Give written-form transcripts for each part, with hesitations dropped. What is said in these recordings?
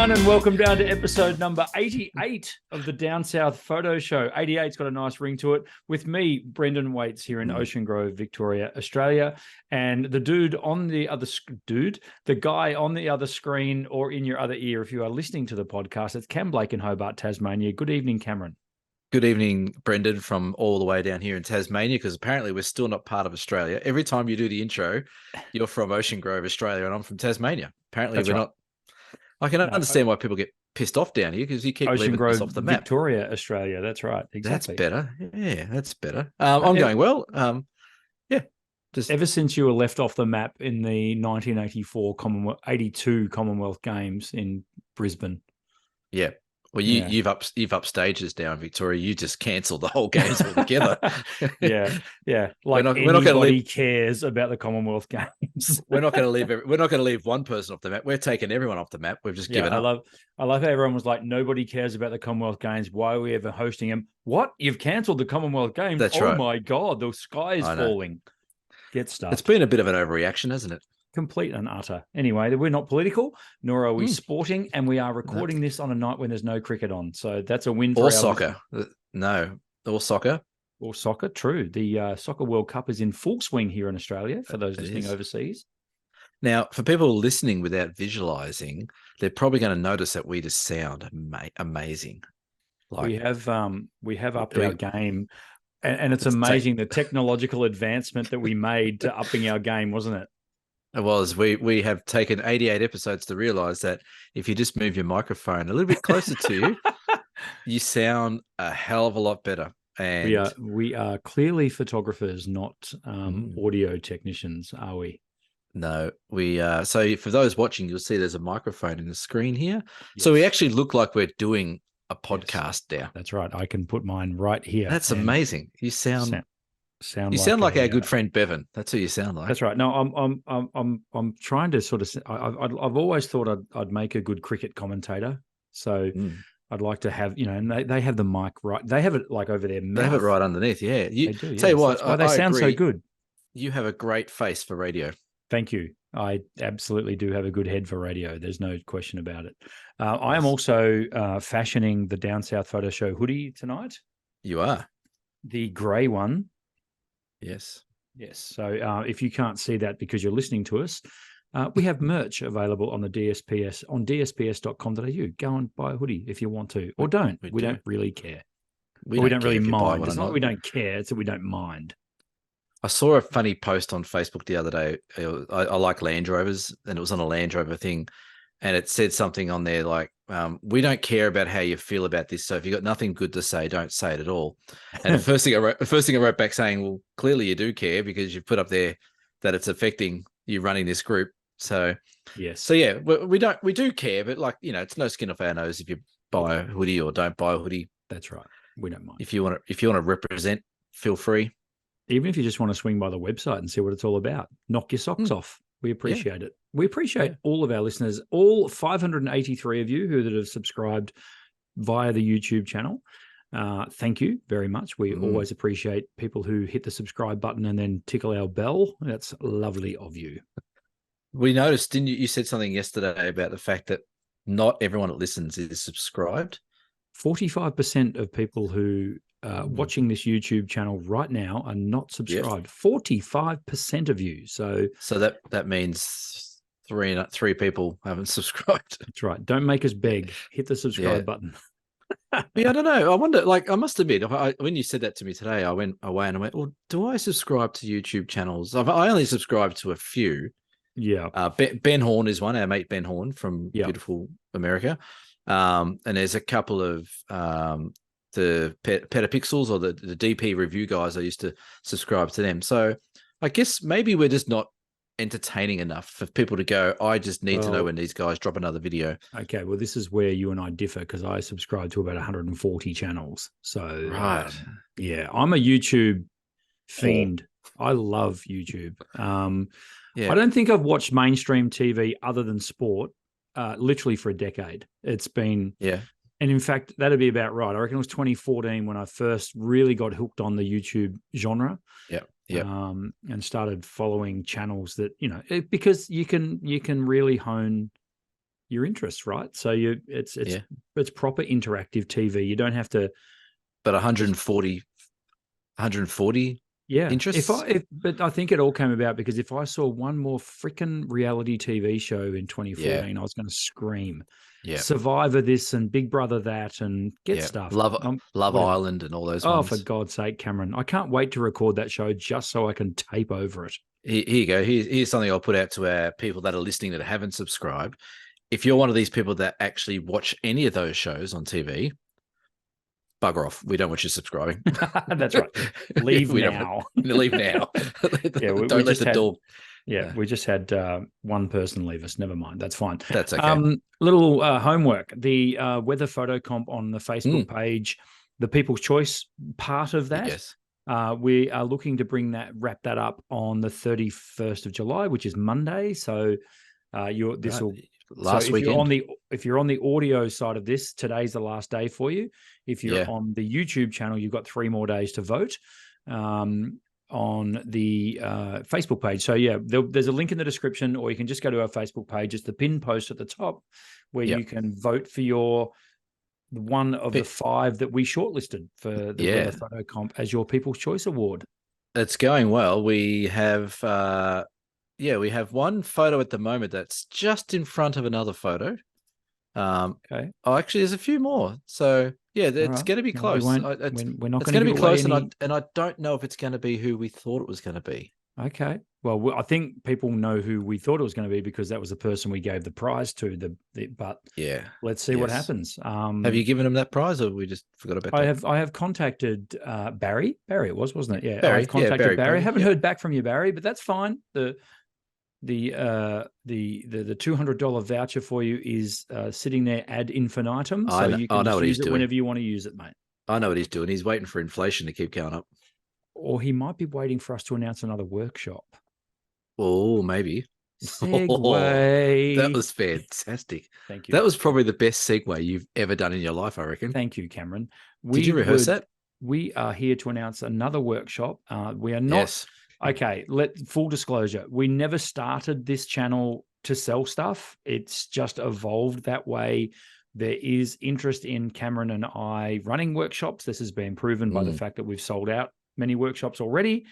everyone, and welcome down to episode number 88 of the Down South Photo Show. 88's got a nice ring to it. With me, Brendan Waits here in Ocean Grove, Victoria, Australia, and the guy on the other screen or in your other ear, if you are listening to the podcast, it's Cam Blake in Hobart, Tasmania. Good evening, Cameron. Good evening, Brendan, from all the way down here in Tasmania, because apparently we're still not part of Australia. Every time you do the intro, you're from Ocean Grove, Australia, and I'm from Tasmania. Apparently we're not. I can understand why people get pissed off down here, because you keep leaving us off the map. Victoria, Australia. That's right. Exactly. That's better. Yeah, that's better. I'm going well. Just ever since you were left off the map in the 1984 82 Commonwealth Games in Brisbane. Yeah. Well, you've upstaged us down, Victoria. You just cancelled the whole games altogether. yeah. Like we're not going to cares about the Commonwealth Games. We're not going to leave one person off the map. We're taking everyone off the map. We've just given up. I love how everyone was like, nobody cares about the Commonwealth Games. Why are we ever hosting them? What? You've cancelled the Commonwealth Games? That's right. Oh my God, the sky is falling. Get stuffed. It's been a bit of an overreaction, hasn't it? Complete and utter. Anyway, we're not political, nor are we sporting, and we are recording this on a night when there's no cricket on. So that's a win for or soccer. No, or soccer. Or soccer, true. The Soccer World Cup is in full swing here in Australia for those listening overseas. Now, for people listening without visualizing, they're probably going to notice that we just sound amazing. Like, we have upped our game, and it's amazing the technological advancement that we made to upping our game, wasn't it? It was. We have taken 88 episodes to realize that if you just move your microphone a little bit closer to you, you sound a hell of a lot better. And we are clearly photographers, not audio technicians, are we? No, we so for those watching, you'll see there's a microphone in the screen here. Yes. So we actually look like we're doing a podcast now. That's right. I can put mine right here. That's amazing. You sound like our good friend Bevan. That's who you sound like. That's right. No, I'm trying to sort of. I've always thought I'd make a good cricket commentator. So I'd like to have, and they have the mic right. They have it like over their mouth. They have it right underneath. Yeah. They do. Tell you what, they sound so good. You have a great face for radio. Thank you. I absolutely do have a good head for radio. There's no question about it. I am also fashioning the Down South Photo Show hoodie tonight. You are. The grey one. Yes. So if you can't see that because you're listening to us, we have merch available on the Dsps on dsps.com.au. Go and buy a hoodie if you want to, or don't. We don't really care. We don't really mind. It's not that we don't care. It's that we don't mind. I saw a funny post on Facebook the other day. I like Land Rovers, and it was on a Land Rover thing, and it said something on there like, we don't care about how you feel about this. So if you've got nothing good to say, don't say it at all. And the first thing I wrote back saying, well, clearly you do care, because you've put up there that it's affecting you running this group. So yes. So yeah, we do care, but it's no skin off our nose if you buy a hoodie or don't buy a hoodie. That's right. We don't mind. If you want to represent, feel free. Even if you just want to swing by the website and see what it's all about, knock your socks off. We appreciate it. We appreciate all of our listeners, all 583 of you who have subscribed via the YouTube channel. Thank you very much. We always appreciate people who hit the subscribe button and then tickle our bell. That's lovely of you. We noticed, didn't you? You said something yesterday about the fact that not everyone that listens is subscribed. 45% of people who watching this YouTube channel right now are not subscribed. 45% of you. So that means three people haven't subscribed. That's right. Don't make us beg. Hit the subscribe button. Yeah, I don't know. I wonder. I must admit, when you said that to me today, I went away and I went, "Well, do I subscribe to YouTube channels?" I only subscribe to a few. Yeah. Ben Horn is one. Our mate Ben Horn from beautiful America. And there's a couple of the Petapixels or the DP review guys. I used to subscribe to them. So I guess maybe we're just not entertaining enough for people to go, I just need to know when these guys drop another video. Okay, well, this is where you and I differ, because I subscribe to about 140 channels. So right. I'm a YouTube fiend. I love YouTube. I don't think I've watched mainstream TV other than sport literally for a decade. It's been and in fact, that'd be about right. I reckon it was 2014 when I first really got hooked on the YouTube genre. And started following channels that, because you can really hone your interests, right? So it's Yeah. proper interactive TV. You don't have to. But 140 Yeah, interests. but I think it all came about because if I saw one more freaking reality TV show in 2014, I was going to scream. Yeah. Survivor this and Big Brother that and get Yeah. stuff. Love Whatever. Island and all those Oh, ones. for God's sake, Cameron. I can't wait to record that show just so I can tape over it. Here you go. Here's something I'll put out to our people that are listening that haven't subscribed. If you're one of these people that actually watch any of those shows on TV, bugger off. We don't want you subscribing. That's right. Leave now. Leave now. Yeah, don't let the door. Yeah, we just had one person leave us. Never mind. That's fine. That's okay. Little homework. The weather photo comp on the Facebook page, the People's Choice part of that. Yes. We are looking to wrap that up on the 31st of July, which is Monday. So last weekend. If you're on the audio side of this, today's the last day for you. If you're on the YouTube channel, you've got 3 more days to vote. On the Facebook page. So there's a link in the description, or you can just go to our Facebook page. It's the pinned post at the top where you can vote for one of the 5 that we shortlisted for the weather photo comp as your People's Choice Award. It's going well. We have we have one photo at the moment that's just in front of another photo. Okay. Oh, actually, there's a few more. So it's going to be close. We're not it's going to be close, and I don't know if it's going to be who we thought it was going to be. Okay. Well, I think people know who we thought it was going to be because that was the person we gave the prize to. But let's see what happens. Have you given him that prize, or we just forgot about that? I have contacted Barry. Barry it was, wasn't it? Yeah, Barry. I've contacted Barry. I haven't yeah. heard back from you, Barry, but that's fine. The $200 voucher for you is sitting there ad infinitum, so you can just use it whenever you want to use it, mate. I know what he's doing. He's waiting for inflation to keep going up. Or he might be waiting for us to announce another workshop. Oh, maybe. Segue. That was fantastic. Thank you. That was probably the best segue you've ever done in your life, I reckon. Thank you, Cameron. Did you rehearse that? We are here to announce another workshop. We are not. Yes. Okay, full disclosure. We never started this channel to sell stuff. It's just evolved that way. There is interest in Cameron and I running workshops. This has been proven by the fact that we've sold out many workshops already.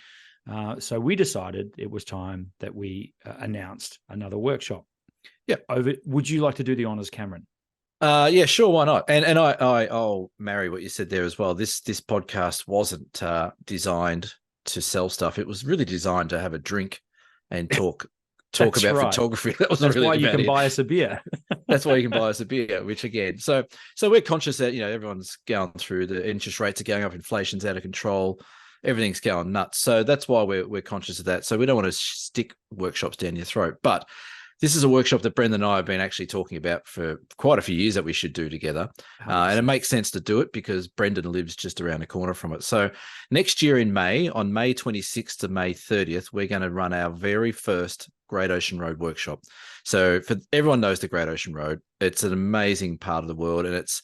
So we decided it was time that we announced another workshop. Yeah. Would you like to do the honors, Cameron? Yeah, sure. Why not? And I'll marry what you said there as well. This podcast wasn't designed to sell stuff. It was really designed to have a drink and talk about photography. That's really why you can buy us a beer. That's why you can buy us a beer, which again, so we're conscious that, everyone's going through, the interest rates are going up, inflation's out of control, everything's going nuts. So that's why we're conscious of that. So we don't want to stick workshops down your throat. But this is a workshop that Brendan and I have been actually talking about for quite a few years that we should do together. And it makes sense to do it because Brendan lives just around the corner from it. So next year in May, on May 26th to May 30th, we're going to run our very first Great Ocean Road workshop. So everyone knows the Great Ocean Road. It's an amazing part of the world, and it's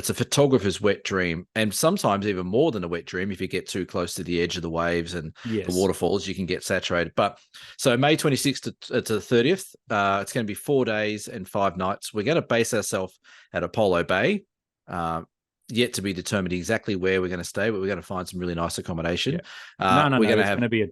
a photographer's wet dream, and sometimes even more than a wet dream. If you get too close to the edge of the waves and the waterfalls, you can get saturated. But so May 26th to the 30th, it's going to be 4 days and 5 nights. We're going to base ourselves at Apollo Bay. Yet to be determined exactly where we're going to stay, but we're going to find some really nice accommodation. No. It's going to be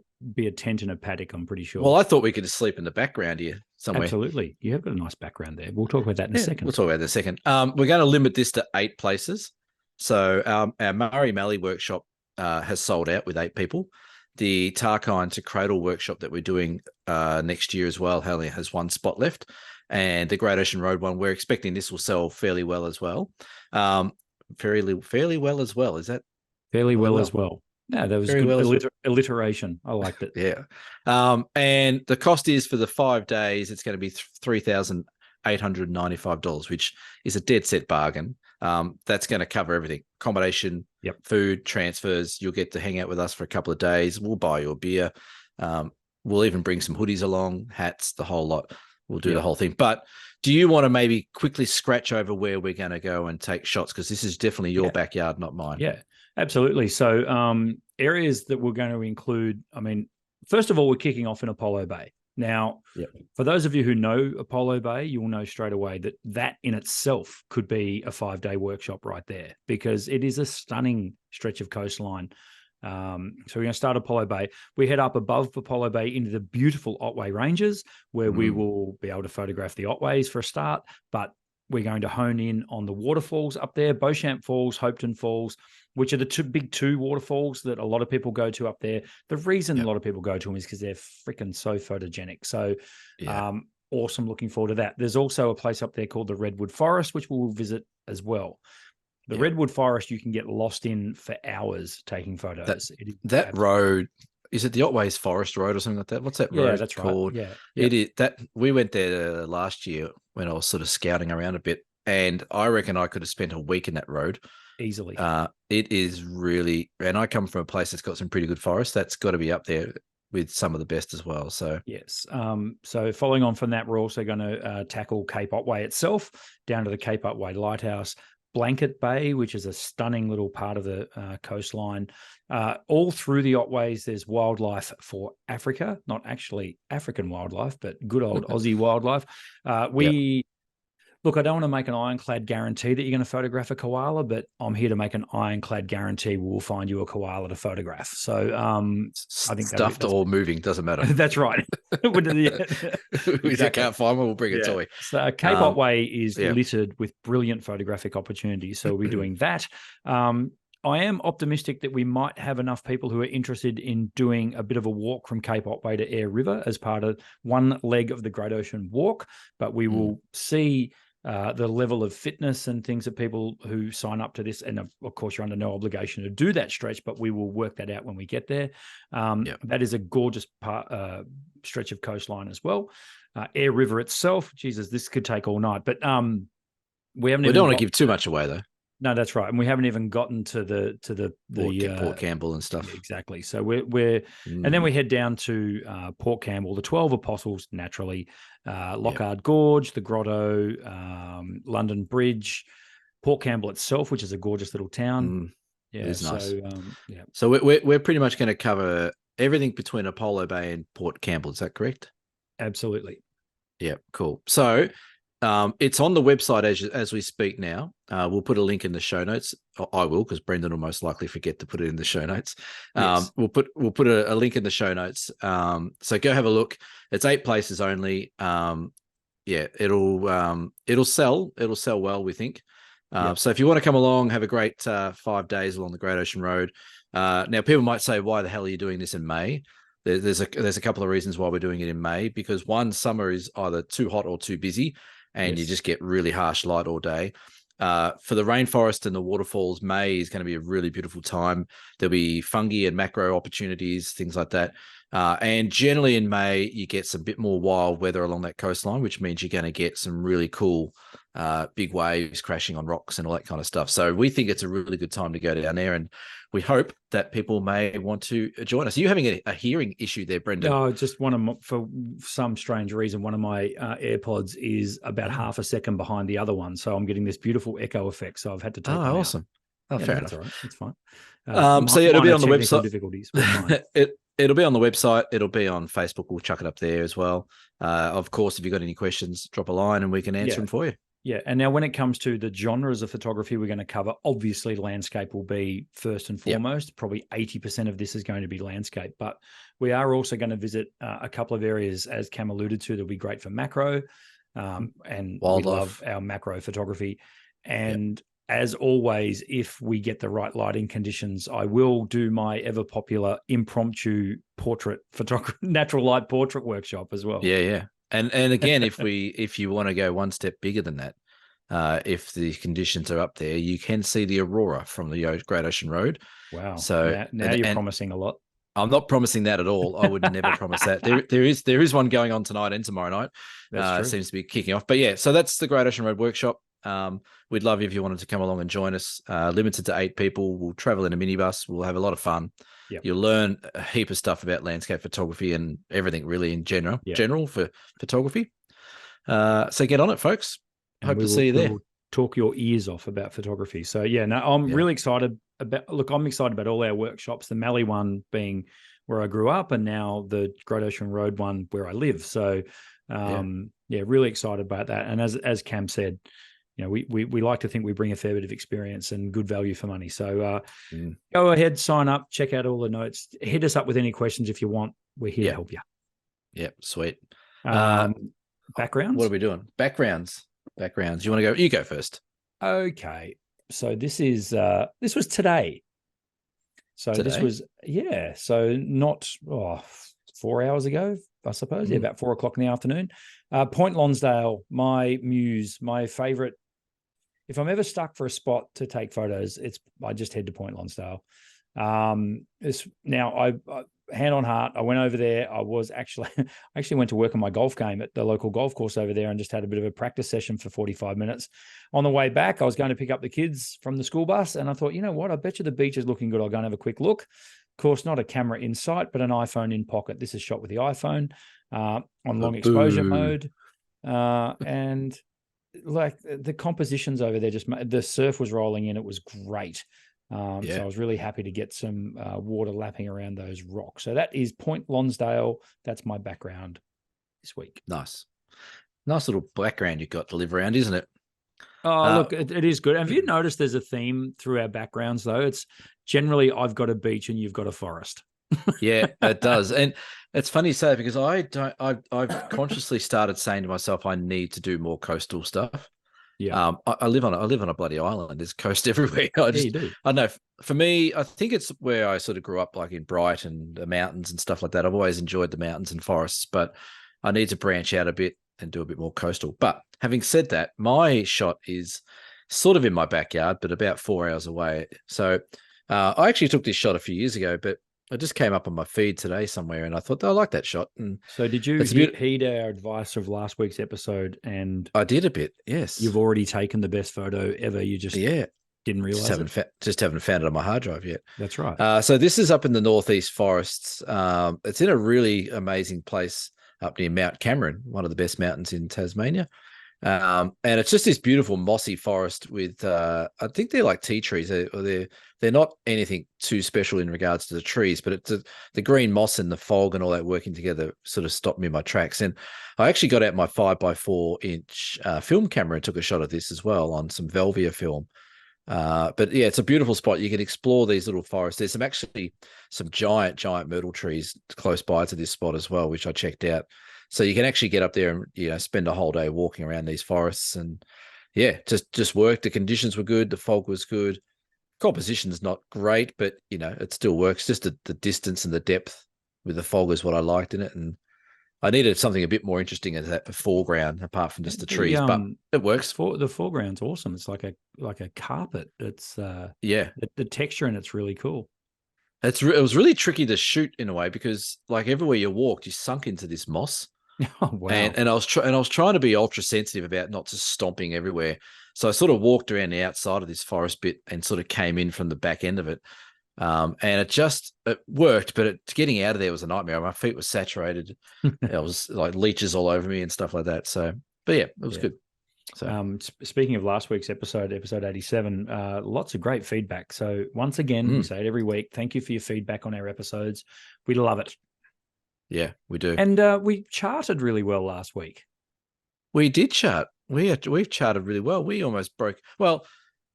a tent and a paddock, I'm pretty sure. Well, I thought we could just sleep in the background here somewhere. Absolutely. You have got a nice background there. We'll talk about that in a second. We'll talk about that in a second. We're going to limit this to 8 places. So our Murray Mallee workshop has sold out with 8 people. The Tarkine to Cradle workshop that we're doing next year as well only has 1 spot left. And the Great Ocean Road one, we're expecting this will sell fairly well as well. Fairly well as well. Is that fairly well as well? No, that was good alliteration. I liked it. Yeah. And the cost is for the 5 days, it's going to be $3,895, which is a dead set bargain. That's going to cover everything: accommodation, food, transfers. You'll get to hang out with us for a couple of days. We'll buy you a beer. We'll even bring some hoodies along, hats, the whole lot. We'll do the whole thing. But do you want to maybe quickly scratch over where we're going to go and take shots? Because this is definitely your backyard, not mine. Yeah, absolutely. So areas that we're going to include, first of all, we're kicking off in Apollo Bay. Now, Yep. for those of you who know Apollo Bay, you will know straight away that that in itself could be a 5-day workshop right there, because it is a stunning stretch of coastline. So we're going to start Apollo Bay. We head up above Apollo Bay into the beautiful Otway Ranges, where we will be able to photograph the Otways for a start, but we're going to hone in on the waterfalls up there, Beauchamp Falls, Hopeton Falls, which are the two big waterfalls that a lot of people go to up there. The reason a lot of people go to them is because they're freaking so photogenic. So awesome. Looking forward to that. There's also a place up there called the Redwood Forest, which we'll visit as well. The Redwood Forest, you can get lost in for hours taking photos. That road, is it the Otways Forest Road or something like that? What's that road that's called? Right. It is that. We went there last year when I was sort of scouting around a bit, and I reckon I could have spent a week in that road easily. It is really, and I come from a place that's got some pretty good forests. That's got to be up there with some of the best as well. So yes. So following on from that, we're also going to tackle Cape Otway itself, down to the Cape Otway Lighthouse, Blanket Bay, which is a stunning little part of the coastline. All through the Otways, there's wildlife for Africa, not actually African wildlife, but good old Aussie wildlife. Look, I don't want to make an ironclad guarantee that you're going to photograph a koala, but I'm here to make an ironclad guarantee we'll find you a koala to photograph. So I think stuffed or moving, doesn't matter. That's right. If you can't find one, we'll bring a toy. So Cape Otway is littered with brilliant photographic opportunities. So we'll be doing that. I am optimistic that we might have enough people who are interested in doing a bit of a walk from Cape Otway to Eyre River as part of one leg of the Great Ocean Walk, but we will see the level of fitness and things that people who sign up to this, and of course you're under no obligation to do that stretch, but we will work that out when we get there. That is a gorgeous stretch of coastline as well. Eyre River itself, Jesus, this could take all night, but we don't want to give too much away though. No, that's right, and we haven't even gotten to the Port Campbell and stuff. Exactly. So we're and then we head down to Port Campbell, the 12 Apostles, naturally, Lockhart Gorge, the Grotto, London Bridge, Port Campbell itself, which is a gorgeous little town. It is nice. So we're pretty much going to cover everything between Apollo Bay and Port Campbell. Is that correct? Absolutely. Yeah. Cool. So. It's on the website as we speak now. We'll put a link in the show notes. I will, because Brendan will most likely forget to put it in the show notes. Yes. We'll put a link in the show notes. So go have a look. It's 8 places only. It'll sell well, we think. So if you want to come along, have a great 5 days along the Great Ocean Road. Now people might say, why the hell are you doing this in May? There's a couple of reasons why we're doing it in May, because one, summer is either too hot or too busy, and you just get really harsh light all day. For the rainforest and the waterfalls, May is going to be a really beautiful time. There'll be fungi and macro opportunities, things like that. And generally in May, you get some bit more wild weather along that coastline, which means you're going to get some really cool big waves crashing on rocks and all that kind of stuff. So we think it's a really good time to go down there, and we hope that people may want to join us. Are you having a hearing issue there, Brendan? No, just for some strange reason, one of my AirPods is about half a second behind the other one. So I'm getting this beautiful echo effect. So I've had to take them awesome. out. Fair enough. That's all right. It's fine. So it'll be on the website. Difficulties. It'll be on the website. It'll be on Facebook. We'll chuck it up there as well. Of course, if you've got any questions, drop a line and we can answer them for you. Yeah. And now when it comes to the genres of photography we're going to cover, obviously landscape will be first and foremost. Yep. Probably 80% of this is going to be landscape, but we are also going to visit a couple of areas, as Cam alluded to, that'll be great for macro. And wildlife. We love our macro photography. And as always, if we get the right lighting conditions, I will do my ever popular impromptu portrait photography, natural light portrait workshop as well. Yeah. And again, if you want to go one step bigger than that, if the conditions are up there, you can see the aurora from the Great Ocean Road. Wow! So now you're promising a lot. I'm not promising that at all. I would never promise that. There is one going on tonight and tomorrow night. That's true. Seems to be kicking off. But yeah, so that's the Great Ocean Road workshop. We'd love you if you wanted to come along and join us. Limited to 8 people. We'll travel in a minibus. We'll have a lot of fun. Yep. You'll learn a heap of stuff about landscape photography and everything really in general for photography. So get on it, folks. Hope to see you there. We'll talk your ears off about photography. So I'm really excited about. Look, I'm excited about all our workshops. The Mallee one being where I grew up, and now the Great Ocean Road one where I live. So, really excited about that. And as Cam said, we like to think we bring a fair bit of experience and good value for money. So go ahead, sign up, check out all the notes. Hit us up with any questions if you want. We're here to help you. Yeah, sweet. Backgrounds? What are we doing? Backgrounds. You want to go? You go first. Okay. So this was today. So Today? this was, so not 4 hours ago, I suppose. Yeah, about 4 o'clock in the afternoon. Point Lonsdale, my muse, my favorite. If I'm ever stuck for a spot to take photos, I just head to Point Lonsdale. I hand on heart, I went over there. I actually went to work on my golf game at the local golf course over there and just had a bit of a practice session for 45 minutes. On the way back, I was going to pick up the kids from the school bus, and I thought, you know what? I bet you the beach is looking good. I'll go and have a quick look. Of course, not a camera in sight, but an iPhone in pocket. This is shot with the iPhone on long exposure mode. And like the compositions over there, the surf was rolling in. It was great. So I was really happy to get some water lapping around those rocks. So that is Point Lonsdale. That's my background this week. Nice little background you got to live around, isn't it? Oh, look, it is good. Have you noticed there's a theme through our backgrounds, though? It's generally I've got a beach and you've got a forest. Yeah, it does. And it's funny you say that, because I've consciously started saying to myself, I need to do more coastal stuff. Yeah. I live on a bloody island. There's coast everywhere. I don't know. For me, I think it's where I sort of grew up, like in Brighton, the mountains and stuff like that. I've always enjoyed the mountains and forests, but I need to branch out a bit and do a bit more coastal. But having said that, my shot is sort of in my backyard, but about 4 hours away. So I actually took this shot a few years ago, but I just came up on my feed today somewhere, and I thought, I like that shot. And so did you heed our advice of last week's episode? And I did a bit, yes. You've already taken the best photo ever. You just didn't realize just haven't found it on my hard drive yet. That's right. So this is up in the northeast forests. It's in a really amazing place up near Mount Cameron, one of the best mountains in Tasmania. And it's just this beautiful mossy forest with, I think they're like tea trees. They're not anything too special in regards to the trees, but it's the green moss and the fog and all that working together sort of stopped me in my tracks. And I actually got out my 5x4-inch film camera and took a shot of this as well on some Velvia film. But yeah, it's a beautiful spot. You can explore these little forests. There's some giant myrtle trees close by to this spot as well, which I checked out. So you can actually get up there and spend a whole day walking around these forests, and just work. The conditions were good. The fog was good. Composition's not great, but it still works. Just the distance and the depth with the fog is what I liked in it, and I needed something a bit more interesting as that foreground apart from just the trees. But it works. The foreground's awesome. It's like a carpet. It's the texture in it's really cool. It was really tricky to shoot in a way, because like everywhere you walked, you sunk into this moss. Oh, wow. And I was trying to be ultra sensitive about not just stomping everywhere. So I sort of walked around the outside of this forest bit and sort of came in from the back end of it. And it worked, but getting out of there was a nightmare. My feet were saturated. It was like leeches all over me and stuff like that. So, but yeah, it was good. So, speaking of last week's episode 87, lots of great feedback. So once again, we say it every week. Thank you for your feedback on our episodes. We love it. Yeah, we do. And we charted really well last week. We did chart. We've charted really well. We almost broke. Well,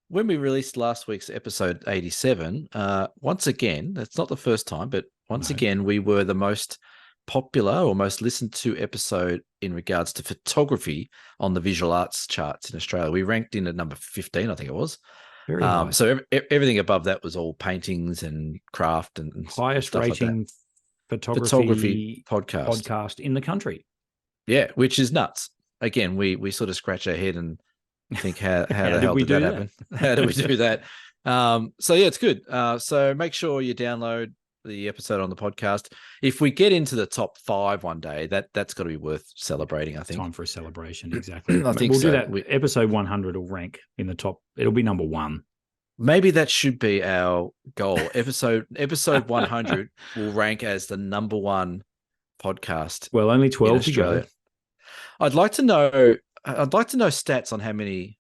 when we released last week's episode 87, once again, that's not the first time, but once again, we were the most popular or most listened to episode in regards to photography on the visual arts charts in Australia. We ranked in at number 15, I think it was. Very high. So everything above that was all paintings and craft and highest rating like photography podcast in the country. Yeah, which is nuts. Again, we sort of scratch our head and think how the hell did that happen? How do we do that? So yeah, it's good. So make sure you download the episode on the podcast. If we get into the top 5 one day, that's got to be worth celebrating, I think. Time for a celebration, exactly. I think we'll do that. Episode 100 will rank in the top. It'll be number 1. Maybe that should be our goal. Episode 100 will rank as the number 1 podcast. Well, only 12 to go. I'd like to know stats on how many,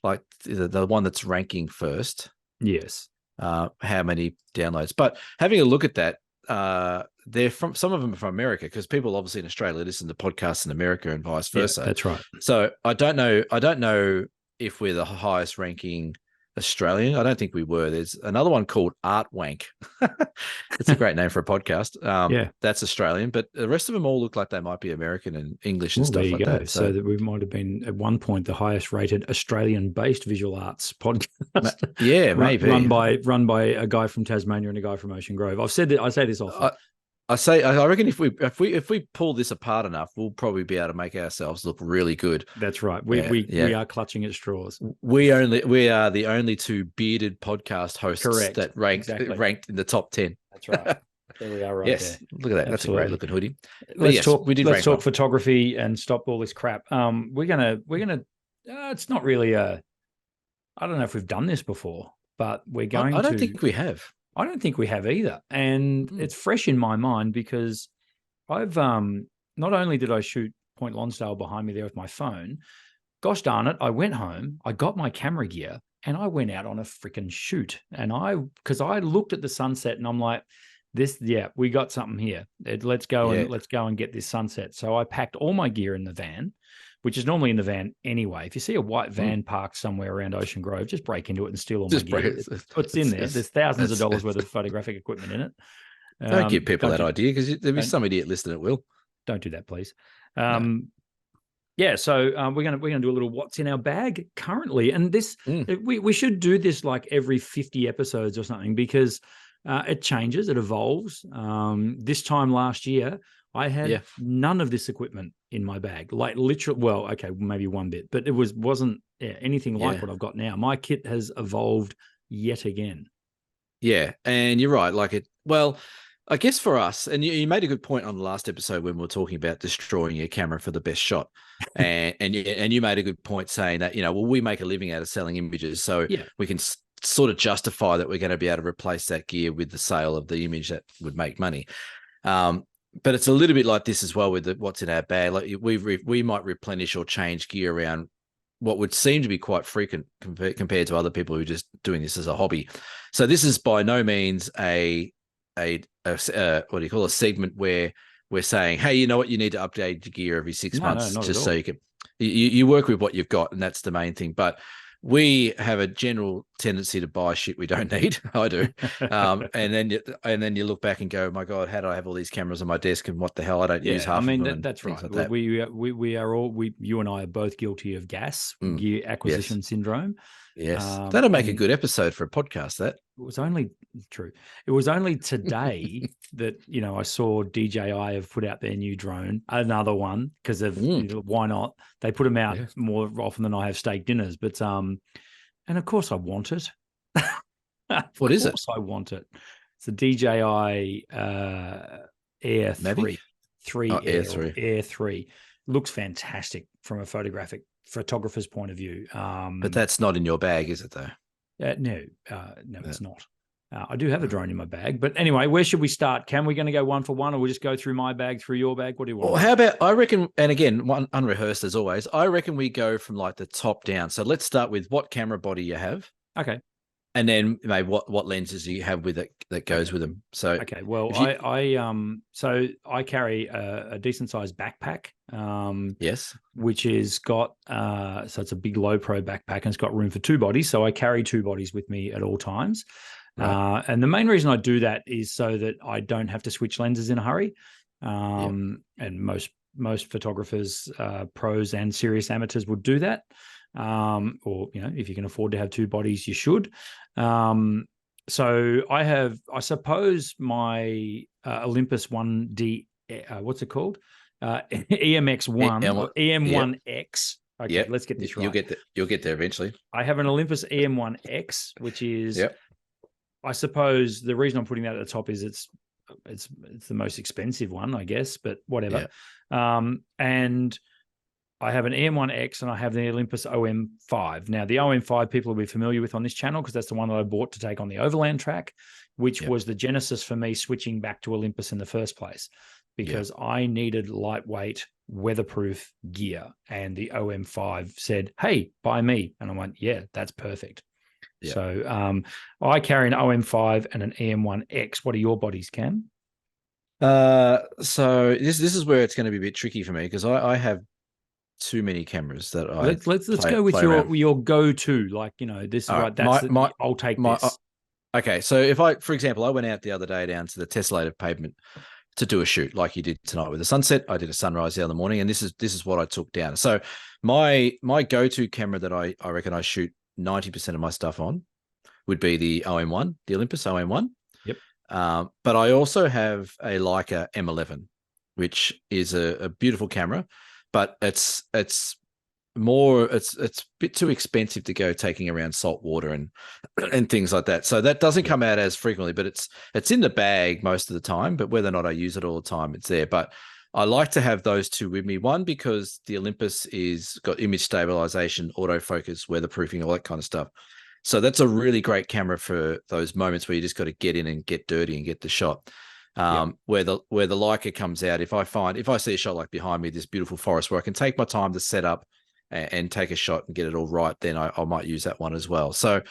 like the one that's ranking first. Yes. How many downloads? But having a look at that, they're from, some of them are from America, because people obviously in Australia listen to podcasts in America and vice versa. That's right. So I don't know if we're the highest ranking Australian. I don't think we were. There's another one called Art Wank. It's a great name for a podcast. That's Australian, but the rest of them all look like they might be American and English and stuff like that. So that we might have been at one point the highest rated Australian-based visual arts podcast. Yeah, maybe run by a guy from Tasmania and a guy from Ocean Grove. I say this often. I reckon if we pull this apart enough, we'll probably be able to make ourselves look really good. That's right. We are clutching at straws. We are the only two bearded podcast hosts that ranked in the top 10. That's right. There we are, right there. Look at that. Absolutely. That's a great looking hoodie. Let's talk photography and stop all this crap. We're gonna. It's not really I don't know if we've done this before, but we're going. I don't think we have. I don't think we have either. And it's fresh in my mind because I've not only did I shoot Point Lonsdale behind me there with my phone, gosh darn it, I went home, I got my camera gear, and I went out on a freaking shoot. And because I looked at the sunset and I'm like, we got something here. Let's go and get this sunset. So I packed all my gear in the van, which is normally in the van anyway. If you see a white van parked somewhere around Ocean Grove, just break into it and steal all my gear. It's in there. There's thousands of dollars worth of photographic equipment in it. Don't give people that idea, because there'll be some idiot listening at will. Don't do that, please. So we're gonna do a little what's in our bag currently, and this we should do this like every 50 episodes or something, because it changes, it evolves. This time last year, I had none of this equipment in my bag, like literally. Well, okay, maybe one bit, but it wasn't anything like what I've got now. My kit has evolved yet again. Yeah, and you're right. Well, I guess for us, and you made a good point on the last episode when we were talking about destroying your camera for the best shot, and you made a good point saying that we make a living out of selling images, so we can sort of justify that we're going to be able to replace that gear with the sale of the image that would make money. But it's a little bit like this as well with what's in our bag. Like we might replenish or change gear around what would seem to be quite frequent compared to other people who are just doing this as a hobby. So this is by no means a segment where we're saying, hey, you know what, you need to update your gear every 6 months, just so you can you work with what you've got, and that's the main thing. But we have a general tendency to buy shit we don't need. I do. And then you look back and go, my God, how do I have all these cameras on my desk, and what the hell, I don't use half of them. That's right. Like that. We are all, you and I are both guilty of gear acquisition syndrome. Yes. That'll make a good episode for a podcast. That it was only true. It was only today that, I saw DJI have put out their new drone, another one, because of why not? They put them out more often than I have steak dinners, but and of course I want it. What is it? Of course I want it. It's a DJI Air 3. Air 3. Looks fantastic from a photographer's point of view. But that's not in your bag, is it though? No, it's not. I do have a drone in my bag, but anyway, where should we start? Can we going to go one for one, or we'll just go through my bag, through your bag? What do you want? Well, how about, I reckon, and again, one unrehearsed as always, I reckon we go from like the top down. So let's start with what camera body you have. Okay. And then maybe what lenses you have with it that goes with them. So okay, well, I carry a decent sized backpack. Which is got so it's a big low pro backpack, and it's got room for two bodies. So I carry two bodies with me at all times. Right. And the main reason I do that is so that I don't have to switch lenses in a hurry. And most photographers, pros and serious amateurs, would do that. Or if you can afford to have two bodies, you should. So I suppose my Olympus 1D, what's it called? EMX1 or EM1X. Okay, let's get this right. You'll get there eventually. I have an Olympus EM1X, which is, I suppose the reason I'm putting that at the top is it's the most expensive one, I guess, but whatever. And I have an EM1X and I have the Olympus OM5. Now, the OM5 people will be familiar with on this channel, because that's the one that I bought to take on the overland track, which was the genesis for me switching back to Olympus in the first place, because I needed lightweight, weatherproof gear. And the OM5 said, hey, buy me. And I went, yeah, that's perfect. Yeah. So I carry an OM5 and an EM1X. What are your bodies, Cam? So this is where it's going to be a bit tricky for me because I have too many cameras that I Let's go with play around. your go-to. Like, this is All right, right. I'll take my this. okay. So for example, I went out the other day down to the tessellated pavement to do a shoot like you did tonight with the sunset. I did a sunrise the other morning, and this is what I took down. So my go-to camera that I reckon I shoot 90% of my stuff on would be the OM1, the Olympus OM1. Yep. But I also have a Leica M11, which is a beautiful camera, but it's a bit too expensive to go taking around salt water and things like that. So that doesn't come out as frequently, but it's in the bag most of the time. But whether or not I use it all the time, it's there. But I like to have those two with me. One, because the Olympus is got image stabilization, autofocus, weatherproofing, all that kind of stuff. So that's a really great camera for those moments where you just got to get in and get dirty and get the shot. Where the Leica comes out, if I see a shot like behind me, this beautiful forest where I can take my time to set up and take a shot and get it all right, then I might use that one as well. So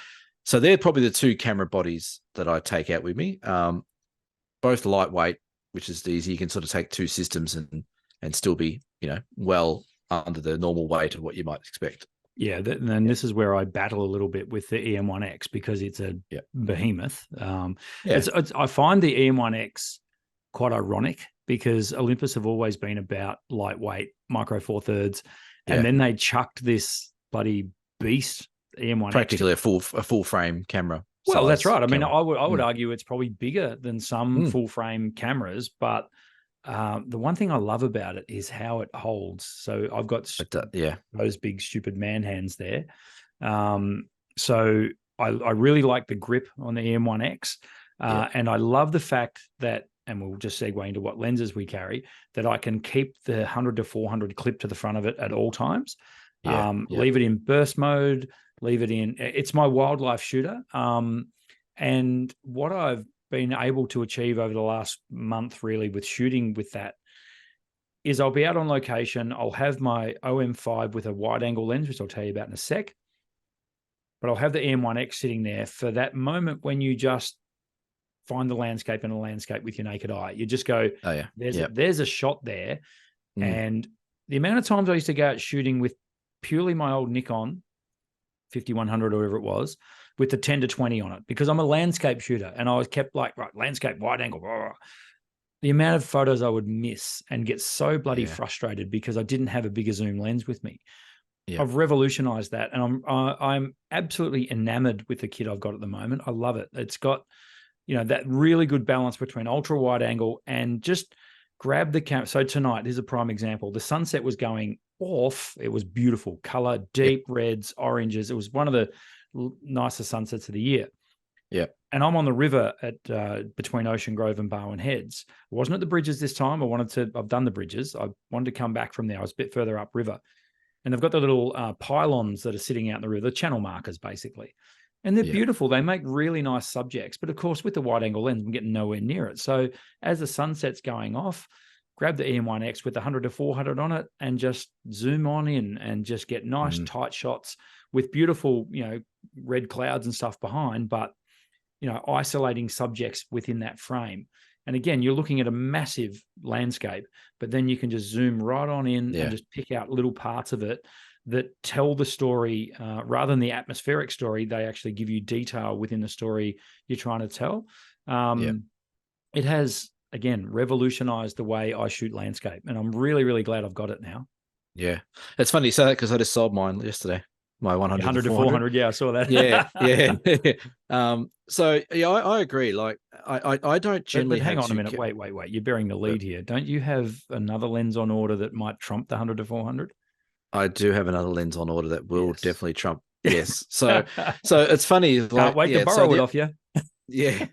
they're probably the two camera bodies that I take out with me. Both lightweight, which is easy. You can sort of take two systems and still be, well under the normal weight of what you might expect. Yeah, and this is where I battle a little bit with the EM1X because it's a behemoth. I find the EM1X quite ironic because Olympus have always been about lightweight, micro four thirds, and then they chucked this bloody beast EM1X, practically a full frame camera. Well, that's right. I mean, I would argue it's probably bigger than some full frame cameras, but the one thing I love about it is how it holds. So I've got those big stupid man hands there. So I really like the grip on the EM1X, and I love the fact that, and we'll just segue into what lenses we carry, that I can keep the 100 to 400 clip to the front of it at all times. Leave it in burst mode, leave it in. It's my wildlife shooter. And what I've been able to achieve over the last month really with shooting with that is I'll be out on location. I'll have my OM5 with a wide angle lens, which I'll tell you about in a sec, but I'll have the EM1X sitting there for that moment when you just find the landscape in a landscape with your naked eye. You just go, there's a shot there. And the amount of times I used to go out shooting with purely my old Nikon 5100 or whatever it was, with the 10 to 20 on it, because I'm a landscape shooter and I was kept like, right, landscape, wide angle. Blah, blah. The amount of photos I would miss and get so bloody frustrated because I didn't have a bigger zoom lens with me. I've revolutionized that, and I'm absolutely enamored with the kit I've got at the moment. I love it. It's got, that really good balance between ultra wide angle and just grab the camera. So tonight, here's a prime example. The sunset was going off. It was beautiful color, deep reds, oranges. It was one of the nicer sunsets of the year. And I'm on the river at between Ocean Grove and Barwon Heads. I wasn't at the bridges this time. I've done the bridges. I wanted to come back from there. I was a bit further up river, and they've got the little pylons that are sitting out in the river, the channel markers basically, and they're beautiful. They make really nice subjects, but of course with the wide angle lens, I'm getting nowhere near it. So as the sunset's going off, grab the EM1X with 100 to 400 on it and just zoom on in and just get nice tight shots with beautiful, red clouds and stuff behind, but, isolating subjects within that frame. And again, you're looking at a massive landscape, but then you can just zoom right on in and just pick out little parts of it that tell the story rather than the atmospheric story. They actually give you detail within the story you're trying to tell. It has, again, revolutionized the way I shoot landscape, and I'm really, really glad I've got it now. Yeah, it's funny you say that because I just sold mine yesterday. My 100 to 400. Yeah, I saw that. So I agree. Like I don't generally. But hang on a minute. Wait. You're bearing the lead here. Don't you have another lens on order that might trump the 100 to 400? I do have another lens on order that will definitely trump. Yes. So it's funny. Like, can't wait to borrow it off you. Yeah.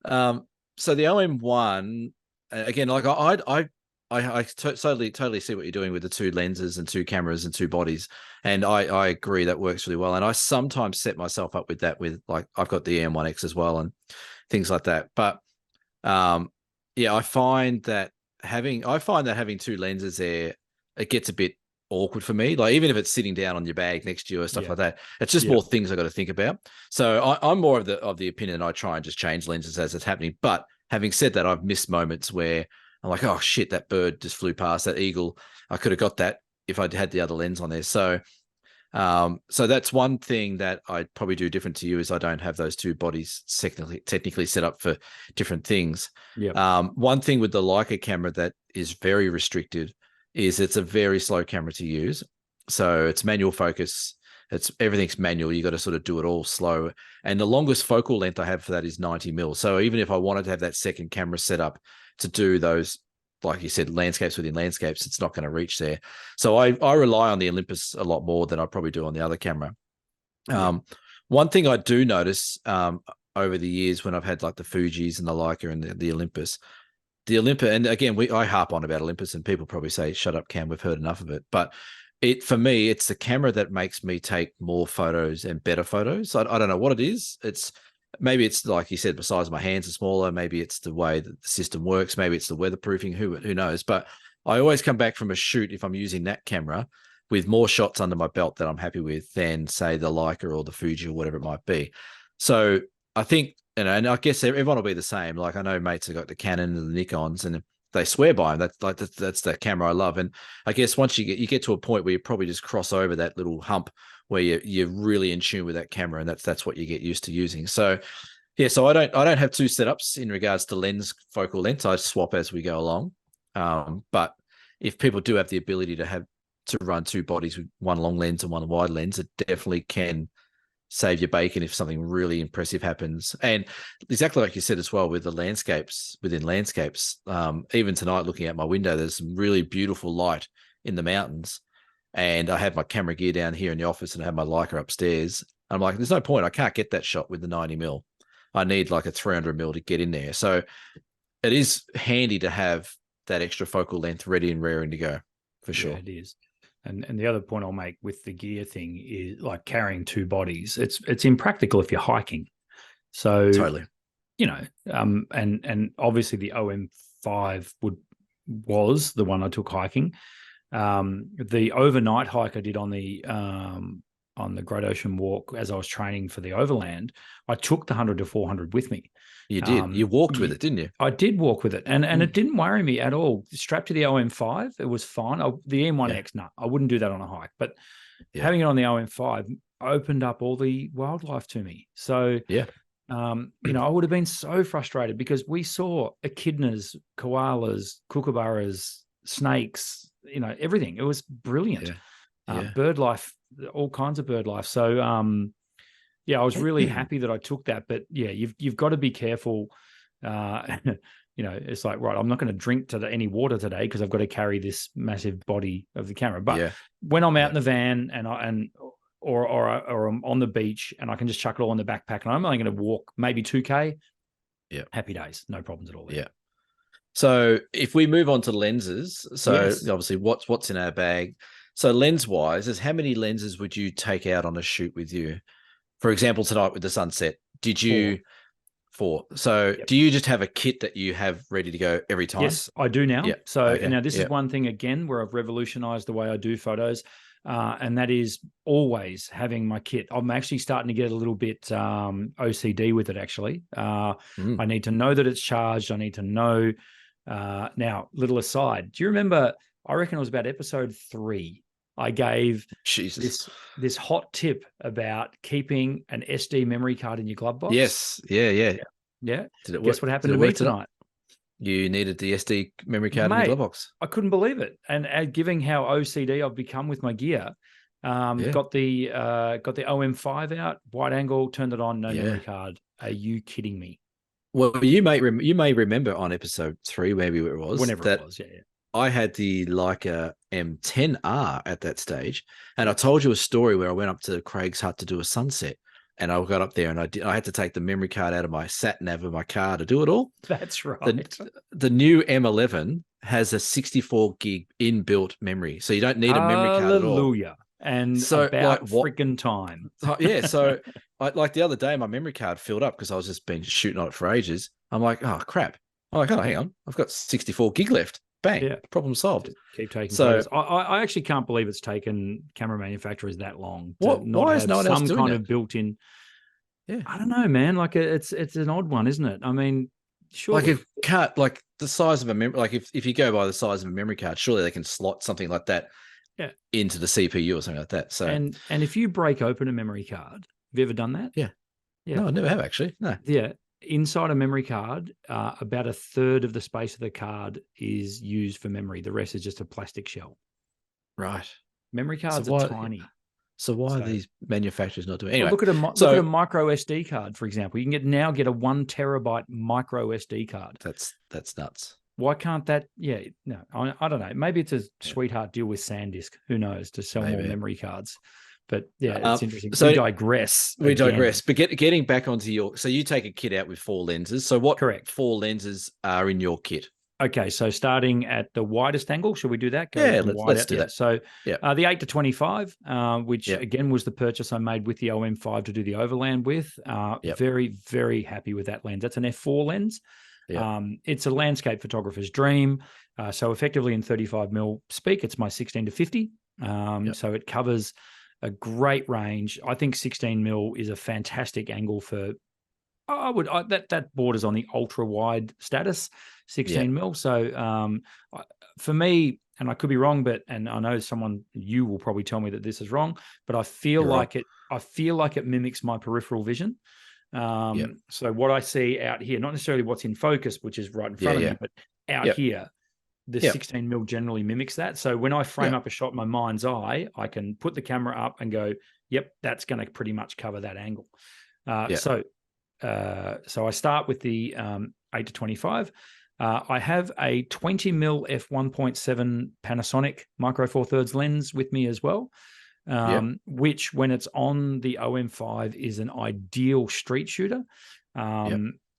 So the OM1 again, like I totally see what you're doing with the two lenses and two cameras and two bodies. And I agree that works really well. And I sometimes set myself up with that with, like, I've got the EM1X as well and things like that. But I find that having two lenses there, it gets a bit awkward for me. Like, even if it's sitting down on your bag next to you or stuff like that, it's just more things I got to think about. So I'm more of the opinion that I try and just change lenses as it's happening. But having said that, I've missed moments where I'm like, oh shit, that bird just flew past, that eagle. I could have got that if I'd had the other lens on there. So that's one thing that I'd probably do different to you, is I don't have those two bodies technically set up for different things. Yeah. One thing with the Leica camera that is very restricted is it's a very slow camera to use. So it's manual focus. Everything's manual. You got to sort of do it all slow. And the longest focal length I have for that is 90 mil. So even if I wanted to have that second camera set up to do those, like you said, landscapes within landscapes, it's not going to reach there. So I rely on the Olympus a lot more than I probably do on the other camera. One thing I do notice over the years when I've had like the Fujis and the Leica and the Olympus, and again, I harp on about Olympus, and people probably say, shut up, Cam, we've heard enough of it. But for me, it's the camera that makes me take more photos and better photos. I don't know what it is. Maybe it's like you said, the size of my hands are smaller. Maybe it's the way that the system works. Maybe it's the weatherproofing. Who knows? But I always come back from a shoot, if I'm using that camera, with more shots under my belt that I'm happy with than, say, the Leica or the Fuji or whatever it might be. So I think, and I guess everyone will be the same. Like, I know mates have got the Canon and the Nikons, and they swear by them. That's the camera I love. And I guess once you get to a point where you probably just cross over that little hump where you're really in tune with that camera, and that's what you get used to using. So yeah, so I don't have two setups in regards to lens focal length. I swap as we go along. But if people do have the ability to run two bodies with one long lens and one wide lens, it definitely can save your bacon if something really impressive happens. And exactly like you said as well, with the landscapes, within landscapes, even tonight looking out my window, there's some really beautiful light in the mountains. And I have my camera gear down here in the office, and I have my Leica upstairs. I'm like, there's no point. I can't get that shot with the 90 mil. I need like a 300 mil to get in there. So it is handy to have that extra focal length ready and raring to go, for sure. Yeah, it is. And the other point I'll make with the gear thing is, like, carrying two bodies. It's impractical if you're hiking. So totally, and obviously the OM5 was the one I took hiking. The overnight hike I did on the Great Ocean Walk, as I was training for the overland, I took the 100 to 400 with me. You did. You walked with it, didn't you? I did walk with it, and it didn't worry me at all. Strapped to the OM5, it was fine. The M1X, no, I wouldn't do that on a hike. But having it on the OM5 opened up all the wildlife to me. So I would have been so frustrated, because we saw echidnas, koalas, kookaburras, snakes, everything. It was brilliant. Bird life, all kinds of bird life. So I was really happy that I took that. But yeah, you've got to be careful. It's like, right, I'm not going to drink any water today because I've got to carry this massive body of the camera. But when I'm out in the van or I'm on the beach and I can just chuck it all in the backpack, and I'm only going to walk maybe 2K, happy days, no problems at all. Yeah. So if we move on to lenses, obviously what's in our bag. So lens wise, is how many lenses would you take out on a shoot with you? For example, tonight with the sunset, did you 4? So do you just have a kit that you have ready to go every time? Yes, I do now. Yep. So now this is one thing again where I've revolutionized the way I do photos. And that is always having my kit. I'm actually starting to get a little bit OCD with it, actually. I need to know that it's charged. I need to know. Now, little aside, do you remember, I reckon it was about episode 3, I gave this hot tip about keeping an SD memory card in your glove box? Yes. Yeah. Did it work? Guess what happened to me tonight? You needed the SD memory card in your glove box. I couldn't believe it. And given how OCD I've become with my gear, got the OM5 out, wide angle, turned it on, no memory card. Are you kidding me? Well, you may remember on episode 3, maybe it was, whenever it was, I had the Leica M10R at that stage, and I told you a story where I went up to Craig's hut to do a sunset, and I got up there and I had to take the memory card out of my sat nav of my car to do it all. That's right. The new M11 has a 64 gig inbuilt memory, so you don't need a memory card at all. Hallelujah. And so, about freaking time. So like the other day, my memory card filled up because I was just been shooting on it for ages. I'm like, oh crap. I'm like, oh, hang on, I've got 64 gig left. Bang, problem solved. Just keep taking photos. I actually can't believe it's taken camera manufacturers that long to why is no one else doing some kind it? of built-in. Yeah, I don't know, man. Like it's an odd one, isn't it? I mean, Surely. Like if cut like the size of a memory, like if you go by the size of a memory card, surely they can slot something like that Yeah. into the CPU or something like that. So And if you break open a memory card, have you ever done that? yeah. Yeah. No, I never have actually. No. Yeah. Inside a memory card, about a third of the space of the card is used for memory. The rest is just a plastic shell. Right. Memory So cards are why tiny. so why are So- these manufacturers not doing it? Well, Anyway? look at a micro SD card, for example. You can now get a 1 terabyte micro SD card. That's nuts. Why can't that? Yeah, no, I don't know. Maybe it's a sweetheart deal with SanDisk. Who knows, to sell more memory cards. But yeah, it's interesting. So we digress. We digress. But getting back onto so you take a kit out with 4 lenses. So what Correct. 4 lenses are in your kit? Okay, so starting at the widest angle, should we do that? Let's do that. So the 8-25, which again was the purchase I made with the OM5 to do the overland with. Very, very happy with that lens. That's an f4 lens. It's a landscape photographer's dream. So effectively in 35mm speak, it's my 16-50. So it covers a great range. I think 16mm is a fantastic angle for. That borders on the ultra wide status, 16mm. So for me, and I could be wrong, and I know you will probably tell me that this is wrong, but I feel like it mimics my peripheral vision. So what I see out here, not necessarily what's in focus, which is right in front of me, but out here, the 16mm generally mimics that. So when I frame up a shot in my mind's eye, I can put the camera up and go, yep, that's going to pretty much cover that angle. So I start with the 8-25. I have a 20mm f1.7 Panasonic micro four thirds lens with me as well, which when it's on the OM5 is an ideal street shooter.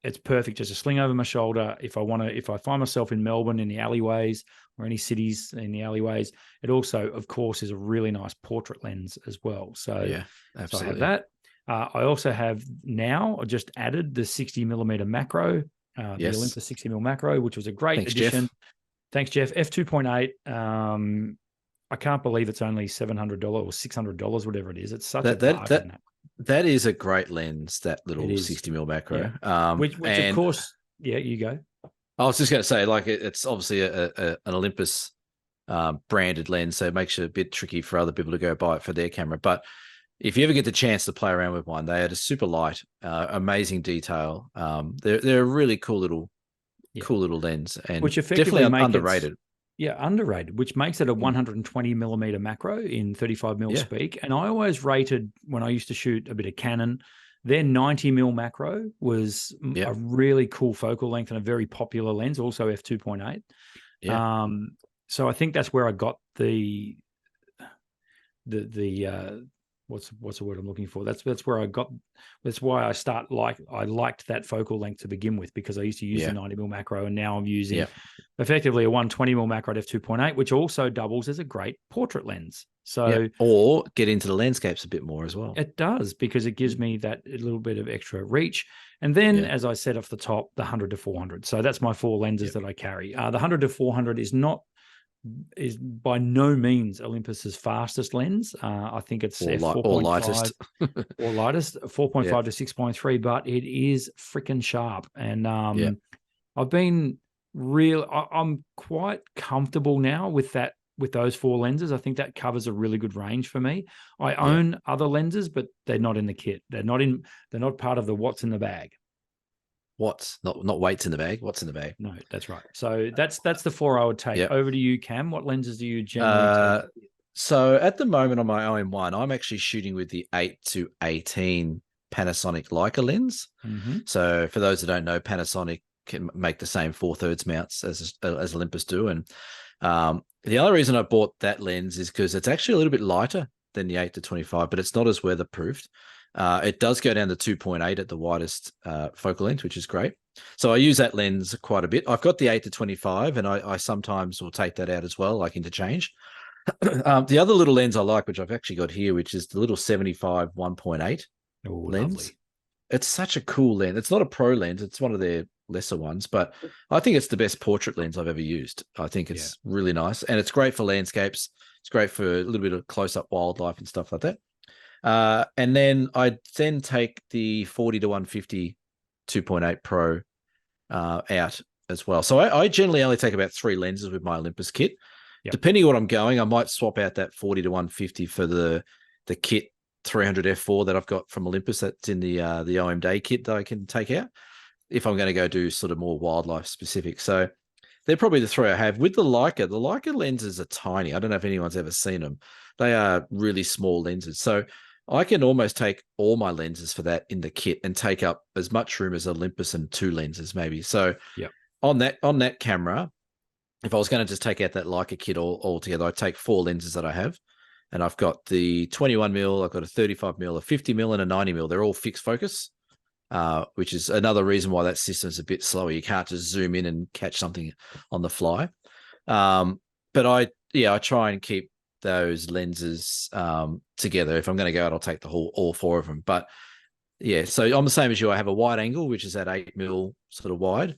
It's perfect, just a sling over my shoulder. If I find myself in Melbourne in the alleyways or any cities in the alleyways, it also, of course, is a really nice portrait lens as well. So, absolutely. So I have that. I also have now just added the 60mm macro, the Olympus 60mm macro, which was a great addition. Jeff. Thanks, Jeff. F2.8. I can't believe it's only $700 or $600, whatever it is. It's such a bargain. That is a great lens, that little 60mm macro. Which of course, you go. I was just going to say, like, it's obviously an Olympus branded lens, so it makes it a bit tricky for other people to go buy it for their camera. But if you ever get the chance to play around with one, they are just super light, amazing detail. They're a really cool little lens, and which effectively definitely underrated. Underrated, which makes it a 120mm macro in 35mm speak. And I always rated, when I used to shoot a bit of Canon, their 90mm macro was a really cool focal length and a very popular lens, also f2.8. So I think that's where I got the what's the word I'm looking for? That's where I got. That's why I liked that focal length to begin with, because I used to use the 90mm macro, and now I'm using effectively a 120mm macro at f2.8, which also doubles as a great portrait lens. So or get into the landscapes a bit more as well. It does, because it gives me that little bit of extra reach. And then, as I said off the top, the 100-400. So that's my 4 lenses that I carry. The 100-400 is by no means Olympus's fastest lens. I think it's or lightest, or lightest, 4.5 to 6.3, but it is freaking sharp. And I've been I'm quite comfortable now with those 4 lenses. I think that covers a really good range for me. I own other lenses, but they're not in the kit. They're not part of the what's in the bag. What's not weights in the bag? What's in the bag? No, that's right. So that's the 4 I would take. Over to you, Cam. What lenses do you generally take? So at the moment on my OM1, I'm actually shooting with the 8-18 Panasonic Leica lens. So for those that don't know, Panasonic can make the same 4/3 mounts as Olympus do. And the other reason I bought that lens is because it's actually a little bit lighter than the 8-25, but it's not as weatherproofed. It does go down to 2.8 at the widest focal length, which is great. So I use that lens quite a bit. I've got the 8-25, and I sometimes will take that out as well, like interchange. The other little lens I like, which I've actually got here, which is the little 75 1.8 lens. Lovely. It's such a cool lens. It's not a pro lens. It's one of their lesser ones, but I think it's the best portrait lens I've ever used. I think it's really nice, and it's great for landscapes. It's great for a little bit of close-up wildlife and stuff like that. And then I take the 40-150 2.8 Pro out as well. So I generally only take about 3 lenses with my Olympus kit. Yep. Depending on what I'm going, I might swap out that 40 to 150 for the kit 300 f4 that I've got from Olympus. That's in the OM Day kit that I can take out if I'm going to go do sort of more wildlife specific. So they're probably the 3 I have. With the Leica, lenses are tiny. I don't know if anyone's ever seen them. They are really small lenses. So I can almost take all my lenses for that in the kit and take up as much room as Olympus and 2 lenses maybe. So on that camera, if I was going to just take out that Leica kit altogether, I'd take 4 lenses that I have. And I've got the 21mm, I've got a 35mm, a 50mm, and a 90mm. They're all fixed focus, which is another reason why that system's a bit slower. You can't just zoom in and catch something on the fly. But I try and keep those lenses together. If I'm going to go out, I'll take all 4 of them. But yeah, so I'm the same as you. I have a wide angle, which is at 8mm sort of wide.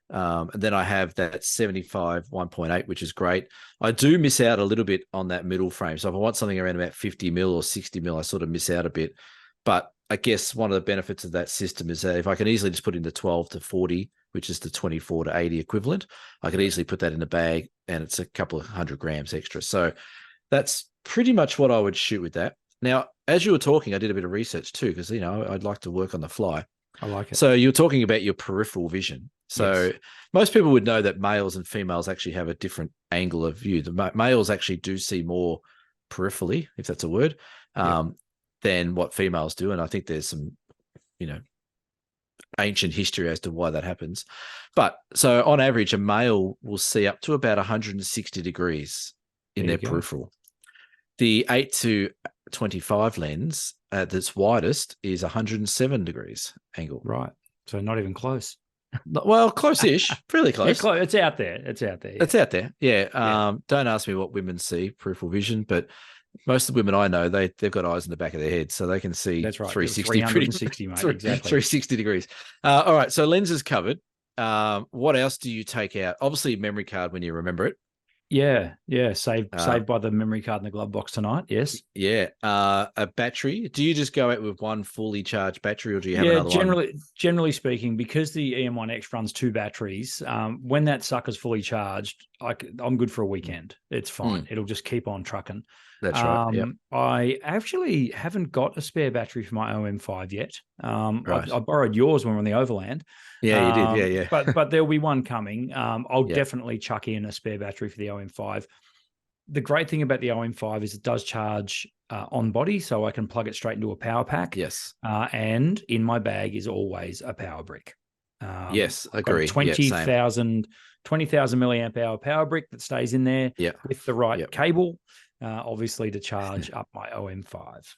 And then I have that 75 1.8, which is great. I do miss out a little bit on that middle frame. So if I want something around about 50mm or 60mm, I sort of miss out a bit. But I guess one of the benefits of that system is that if I can easily just put in the 12 to 40, which is the 24 to 80 equivalent, I could easily put that in the bag and it's a couple of 100 grams extra. So that's pretty much what I would shoot with that. Now, as you were talking, I did a bit of research too, because, I'd like to work on the fly. I like it. So you're talking about your peripheral vision. So most people would know that males and females actually have a different angle of view. The males actually do see more peripherally, if that's a word, than what females do. And I think there's some, ancient history as to why that happens. But so on average, a male will see up to about 160 degrees in their peripheral. The 8 to 25 lens at its widest is 107 degrees angle. Right. So not even close. Well, close-ish, fairly close. Yeah, it's out there. It's out there. Yeah. Don't ask me what women see peripheral vision, but most of the women I know, they've got eyes in the back of their head, so they can see. That's right. 360, 360, mate. Exactly. 360 degrees. All right. So lenses covered. What else do you take out? Obviously, memory card when you remember it. Yeah. Saved by the memory card in the glove box tonight. Yes. Yeah. A battery. Do you just go out with one fully charged battery, or do you have another one? Generally speaking, because the EM1X runs 2 batteries, when that sucker's fully charged, I'm good for a weekend. It's fine. It'll just keep on trucking. That's right. Yep. I actually haven't got a spare battery for my OM5 yet. Right. I borrowed yours when we were on the Overland. Yeah, you did. Yeah. but there'll be one coming. I'll definitely chuck in a spare battery for the OM5. The great thing about the OM5 is it does charge on body, so I can plug it straight into a power pack. Yes. And in my bag is always a power brick. Yes, agree. 20,000 milliamp hour power brick that stays in there with the right cable, obviously to charge up my OM5.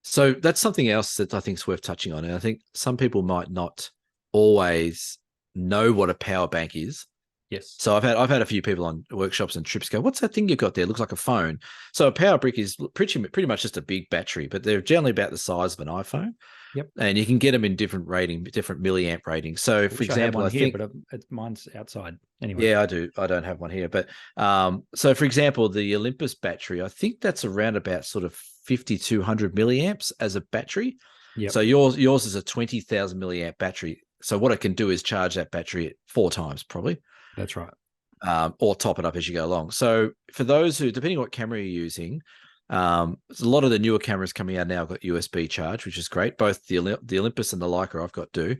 So that's something else that I think is worth touching on. And I think some people might not always know what a power bank is. Yes. So I've had a few people on workshops and trips go, "What's that thing you've got there? It looks like a phone." So a power brick is pretty much just a big battery, but they're generally about the size of an iPhone. Yep. And you can get them in different milliamp ratings. So for example, I think mine's outside anyway. Yeah, I do. I don't have one here, but so for example, the Olympus battery, I think that's around about sort of 5,200 milliamps as a battery. Yep. So yours is a 20,000 milliamp battery. So what it can do is charge that battery 4 times probably. That's right. Or top it up as you go along. So for those who, depending on what camera you're using, a lot of the newer cameras coming out now have got USB charge, which is great. Both the Olympus and the Leica I've got do.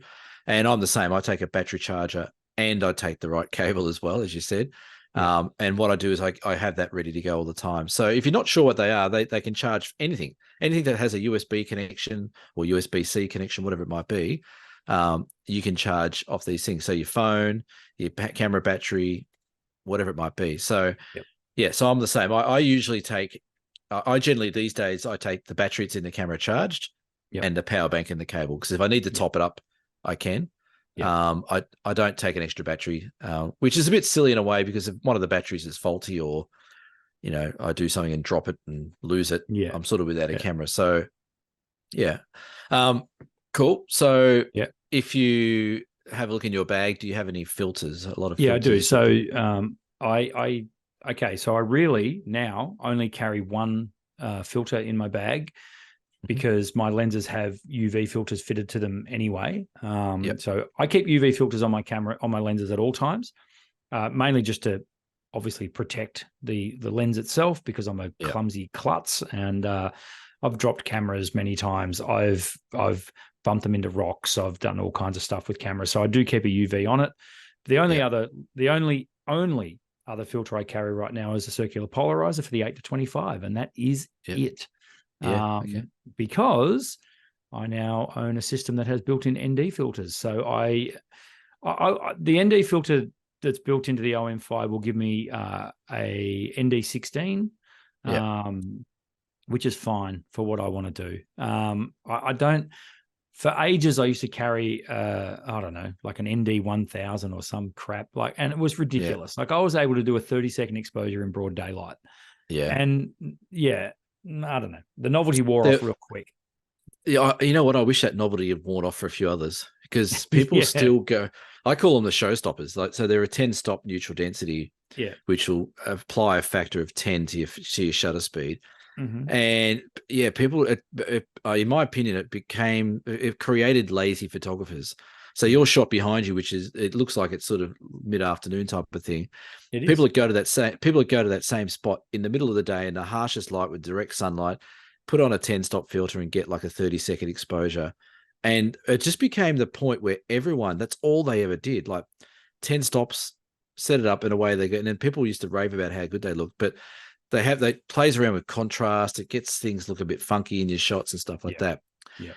And I'm the same. I take a battery charger and I take the right cable as well, as you said. And what I do is I have that ready to go all the time. So if you're not sure what they are, they can charge anything that has a USB connection or USB-C connection, whatever it might be. You can charge off these things. So your phone, your camera battery, whatever it might be. So so I'm the same. I usually take, I generally these days, I take the battery that's in the camera charged and the power bank and the cable. Because if I need to top it up, I can. I don't take an extra battery, which is a bit silly in a way because if one of the batteries is faulty or, I do something and drop it and lose it, I'm sort of without a camera. So cool. So if you have a look in your bag, do you have any filters? A lot of filters. I do. So so I really now only carry one filter in my bag. because my lenses have UV filters fitted to them anyway. Yep. So I keep UV filters on my camera, on my lenses at all times, mainly just to obviously protect the lens itself, because I'm a clumsy klutz, and I've dropped cameras many times. I've bumped them into rocks. I've done all kinds of stuff with cameras. So I do keep a UV on it. The only other filter I carry right now is a circular polarizer for the 8-25, and that is it. Because I now own a system that has built-in ND filters. So the ND filter that's built into the OM5 will give me a ND16, which is fine for what I want to do. I don't. For ages, I used to carry, I don't know, like an ND1000 or some crap, and it was ridiculous. Like, I was able to do a 30-second exposure in broad daylight. Yeah. And I don't know. The novelty wore off real quick. Yeah, you know what? I wish that novelty had worn off for a few others, because people still go. I call them the showstoppers. Like, so they're a 10-stop neutral density, which will apply a factor of 10 to your shutter speed. And people, in my opinion, it created lazy photographers. So your shot behind you, which is, it looks like it's sort of mid-afternoon type of thing. People that go to that same spot in the middle of the day in the harshest light with direct sunlight, put on a 10-stop filter and get like a 30-second exposure. And it just became the point where everyone, that's all they ever did. Like 10 stops, set it up in a way they go. And then people used to rave about how good they look, but they plays around with contrast. It gets things look a bit funky in your shots and stuff like that. Yeah.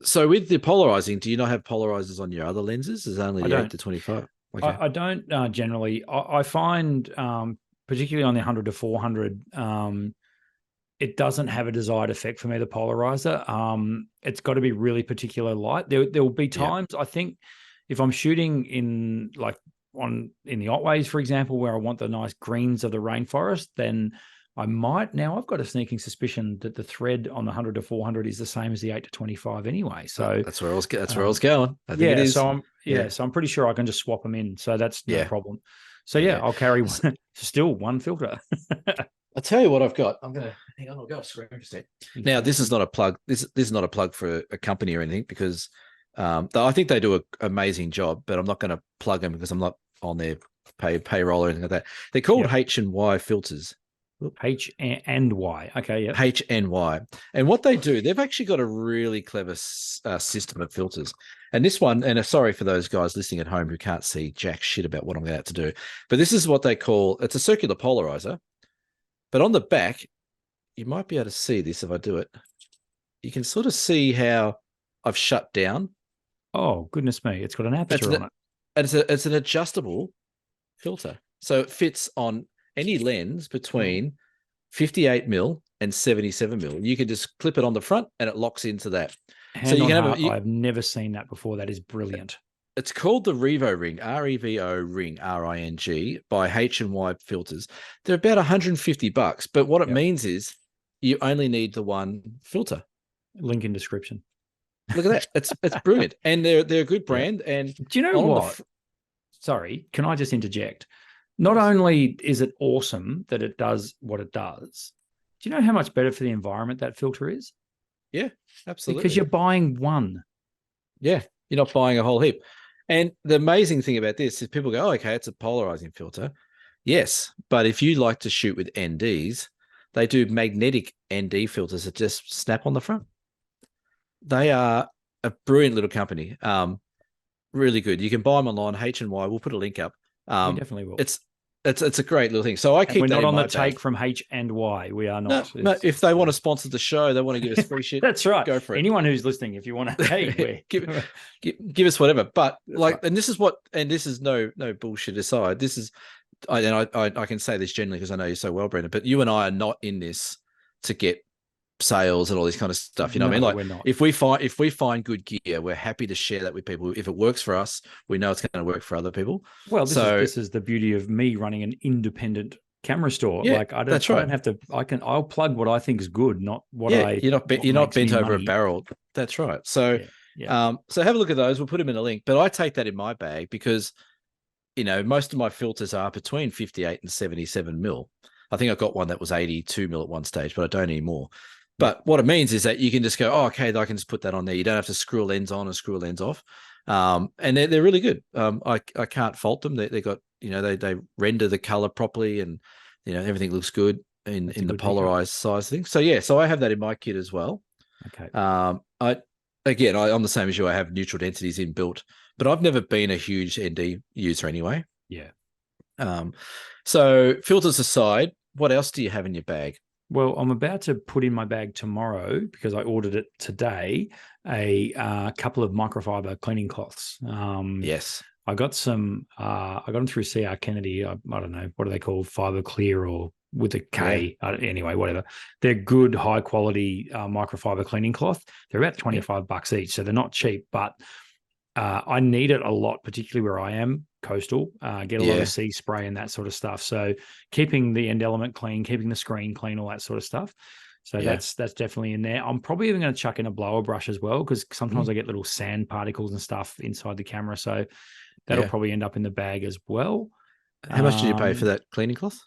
So with the polarizing, do you not have polarizers on your other lenses? Is only the 8-25? Okay. I don't generally. I find, particularly on the 100-400, it doesn't have a desired effect for me, the polarizer. It's got to be really particular light. There will be times, I think, if I'm shooting in the Otways, for example, where I want the nice greens of the rainforest, then I might. Now I've got a sneaking suspicion that the thread on the 100-400 is the same as the 8-25 anyway. So that's where I was going. I think it is. So I'm pretty sure I can just swap them in. So that's no problem. So I'll carry one filter. I'll tell you what I've got. I'm gonna hang on. I'll go off screen for a sec. Now this is not a plug. This is not a plug for a company or anything, because I think they do an amazing job, but I'm not going to plug them because I'm not on their payroll or anything like that. They're called H&Y filters. H&Y. Okay, yeah. H&Y. And what they do, they've actually got a really clever system of filters. And this one, and sorry for those guys listening at home who can't see jack shit about what I'm about to do, but this is what they call, it's a circular polarizer. But on the back, you might be able to see this if I do it. You can sort of see how I've shut down. Oh, goodness me. It's got an aperture on it. And it's an adjustable filter. So it fits on any lens between 58 mil and 77 mil. You can just clip it on the front and it locks into that. So you can have I've never seen that before. That is brilliant. It's called the Revo Ring, R-E-V-O Ring, R-I-N-G, by H&Y Filters. They're about $150, but what it means is you only need the one filter. Link in description. Look at that. It's brilliant. And they're a good brand. And do you know what? Sorry, can I just interject? Not only is it awesome that it does what it does, do you know how much better for the environment that filter is? Yeah, absolutely. Because you're buying one. Yeah, you're not buying a whole heap. And the amazing thing about this is people go, oh, okay, it's a polarizing filter. Yes, but if you like to shoot with NDs, they do magnetic ND filters that just snap on the front. They are a brilliant little company. Really good. You can buy them online, H&Y. We'll put a link up. We definitely will. It's a great little thing. So I keep. We're not on the take from H&Y. We are not. No, if they want to sponsor the show, they want to give us free shit. That's right. Go for it. Anyone who's listening, if you want to, hey, give us whatever. But and this is no bullshit aside. This is, I can say this generally because I know you're so well, Brendan. But you and I are not in this to get sales and all this kind of stuff. You know what I mean? Like, we're not. if we find good gear, we're happy to share that with people. If it works for us, we know it's going to work for other people. Well, this is the beauty of me running an independent camera store. Yeah, like I don't have to. I'll plug what I think is good, not what you're not bent over a barrel. That's right. So so have a look at those. We'll put them in a link. But I take that in my bag because most of my filters are between 58 and 77 mil. I think I got one that was 82 mil at one stage, but I don't anymore. But what it means is that you can just go, oh, okay, I can just put that on there. You don't have to screw a lens on and screw a lens off. And they're really good. I can't fault them. They got, they render the color properly, and everything looks good in the polarized size thing. So yeah, so I have that in my kit as well. Okay. I'm the same as you. I have neutral densities inbuilt, but I've never been a huge ND user anyway. Yeah. So filters aside, what else do you have in your bag? Well, I'm about to put in my bag tomorrow, because I ordered it today, a couple of microfiber cleaning cloths. Yes. I got some, I got them through CR Kennedy. I don't know, what are they called? Fiber Clear, or with a K. Yeah. Anyway, whatever. They're good, high quality microfiber cleaning cloth. They're about $25 each. So they're not cheap, but I need it a lot, particularly where I am coastal, get a lot of sea spray and that sort of stuff. So keeping the end element clean, keeping the screen clean, all that sort of stuff. So that's definitely in there. I'm probably even going to chuck in a blower brush as well, because sometimes I get little sand particles and stuff inside the camera. So that'll probably end up in the bag as well. How much did you pay for that cleaning cloth?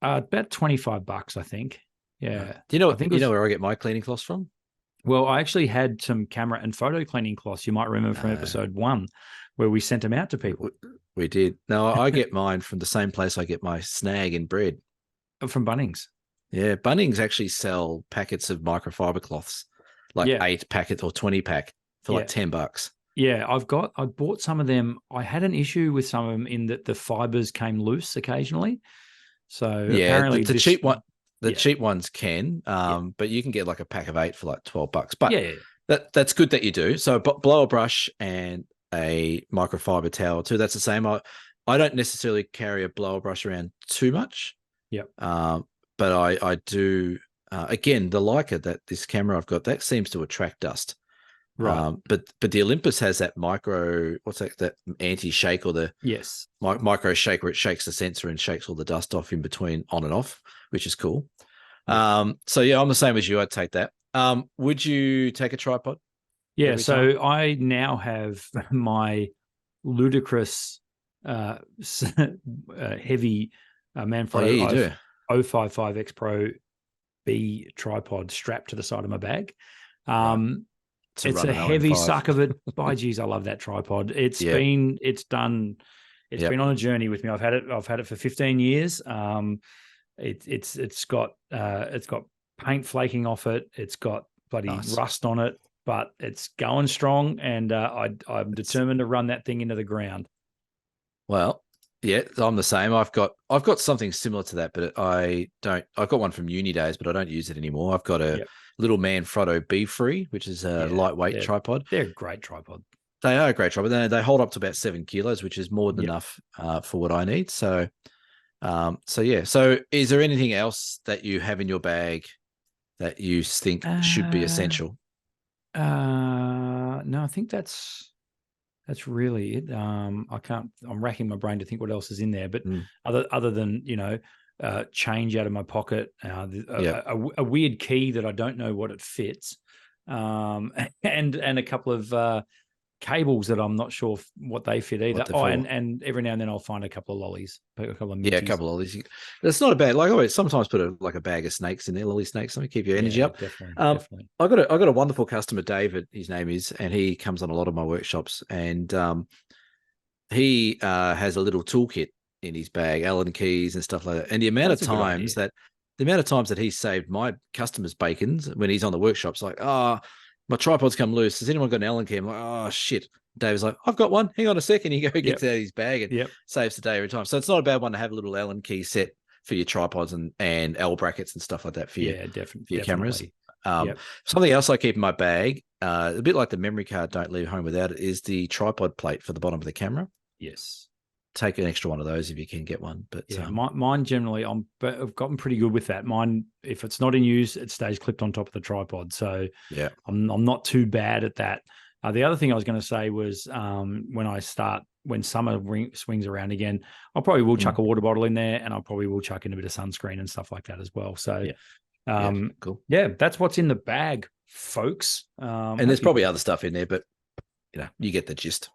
About $25, I think. Yeah. Do you know? Where I get my cleaning cloths from? Well, I actually had some camera and photo cleaning cloths. You might remember from episode 1, where we sent them out to people. We did. No, I get mine from the same place I get my snag and bread. From Bunnings. Yeah, Bunnings actually sell packets of microfiber cloths, like 8 packet or 20 pack for like $10. Yeah, I bought some of them. I had an issue with some of them in that the fibers came loose occasionally. So apparently the cheap one. The cheap ones can, but you can get like a pack of 8 for like $12. But that's good that you do. So blower brush and a microfiber towel too. That's the same. I don't necessarily carry a blower brush around too much. Yep. But I do. Again, the Leica, that this camera I've got, that seems to attract dust. Right. But the Olympus has that micro, what's that anti-shake, or the micro shake, where it shakes the sensor and shakes all the dust off in between on and off, which is cool. So yeah, I'm the same as you. I'd take that. Would you take a tripod? Yeah. So I now have my ludicrous heavy Manfrotto 055 X Pro B tripod strapped to the side of my bag. It's a heavy sucker, but by geez, I love that tripod. It's been on a journey with me. I've had it for 15 years. It's got paint flaking off it. It's got bloody rust on it, but it's going strong, and I'm determined to run that thing into the ground. Well, yeah, I'm the same. I've got something similar to that, but I've got one from uni days, but I don't use it anymore. I've got a little Manfrotto B Free, which is a lightweight tripod. They're a great tripod. They are a great tripod. They hold up to about 7 kilos, which is more than enough for what I need. So, yeah. So is there anything else that you have in your bag that you think should be essential? No, I think that's really it. I'm racking my brain to think what else is in there, but other than, change out of my pocket, a weird key that I don't know what it fits, and a couple of cables that I'm not sure what they fit either. And every now and then I'll find a couple of lollies, a couple of minties. A couple of lollies. That's not a bad. Like I always sometimes put a bag of snakes in there, lolly snakes, something to keep your energy up. Definitely. I got a wonderful customer, David, his name is, and he comes on a lot of my workshops, and he has a little toolkit in his bag, Allen keys and stuff like that. And the amount of times that he saved my customers' bacons when he's on the workshops, like, my tripod's come loose. Has anyone got an Allen key? I'm like, oh shit. Dave's like, I've got one. Hang on a second. He gets out of his bag and saves the day every time. So it's not a bad one to have a little Allen key set for your tripods and L brackets and stuff like that for your cameras. Something else I keep in my bag, a bit like the memory card, don't leave home without it, is the tripod plate for the bottom of the camera. Yes. Take an extra one of those if you can get one. But mine generally, I've gotten pretty good with that. Mine, if it's not in use, it stays clipped on top of the tripod. So I'm not too bad at that. The other thing I was going to say was when summer swings around again, I probably will chuck a water bottle in there, and I probably will chuck in a bit of sunscreen and stuff like that as well. So cool. Yeah, that's what's in the bag, folks. And there's probably other stuff in there, but you get the gist.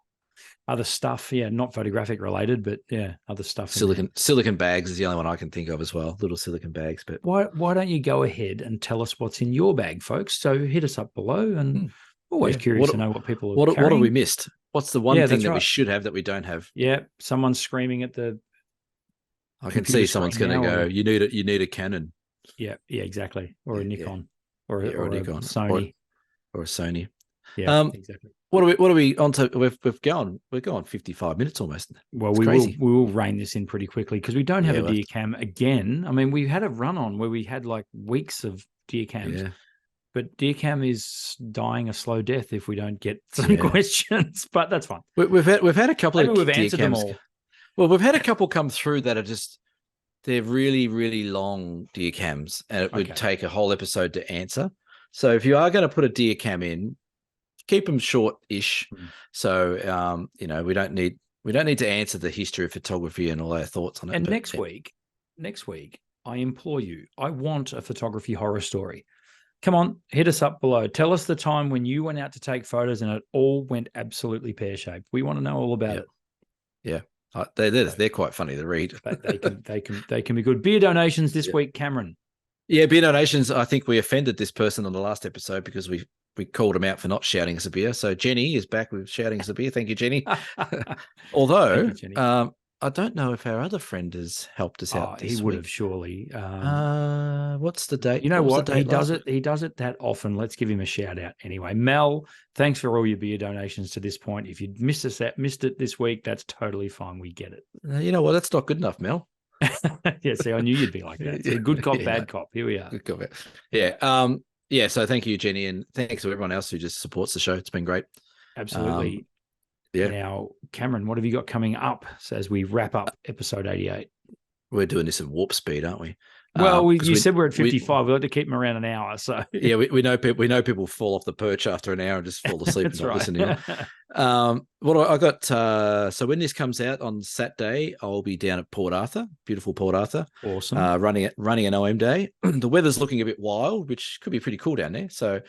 other stuff. Yeah, not photographic related, but yeah, other stuff. Silicon bags is the only one I can think of as well. Little silicon bags. But why don't you go ahead and tell us what's in your bag, folks? So hit us up below, and always curious to know what people are carrying. What have we missed? What's the one thing that we should have that we don't have? Yeah, someone's screaming at the. I can see someone's going to go. You need a Canon. Yeah, exactly, or a Nikon, or a Nikon, Sony, or a Sony. Yeah, exactly. What are we on to? We're going 55 minutes almost. Well, we will rein this in pretty quickly because we don't have a deer cam again. I mean, we had a run on where we had like weeks of deer cams. Yeah. But deer cam is dying a slow death if we don't get some questions, but that's fine. We've had a couple of we've answered them all. Well, we've had a couple come through that are they're really, really long deer cams, and it would take a whole episode to answer. So if you are going to put a deer cam in, keep them short-ish. So we don't need to answer the history of photography and all our thoughts on it. And next week, I implore you, I want a photography horror story. Come on, hit us up below. Tell us the time when you went out to take photos and it all went absolutely pear-shaped. We want to know all about it. Yeah. They're quite funny to read. They can be good. Beer donations this week, Cameron. Yeah, beer donations. I think we offended this person on the last episode because we called him out for not shouting us a beer. So Jenny is back with shouting us a beer. Thank you, Jenny. Although Thank you, Jenny. I don't know if our other friend has helped us out. He would have surely. What's the date? You know what? He does it that often. Let's give him a shout out anyway. Mel, thanks for all your beer donations to this point. If you missed it this week, that's totally fine. We get it. You know what? That's not good enough, Mel. Yeah, see, I knew you'd be like that. So good cop, bad cop. Here we are. Good cop. Yeah. So thank you, Jenny, and thanks to everyone else who just supports the show. It's been great. Absolutely. Now, Cameron, what have you got coming up as we wrap up episode 88? We're doing this at warp speed, aren't we? Well, you said we're at 55. We like to keep them around an hour. So yeah, we know people fall off the perch after an hour and just fall asleep and not listen to you. What I got? So when this comes out on Saturday, I'll be down at Port Arthur, beautiful Port Arthur. Awesome. Running an OM day. The weather's looking a bit wild, which could be pretty cool down there. So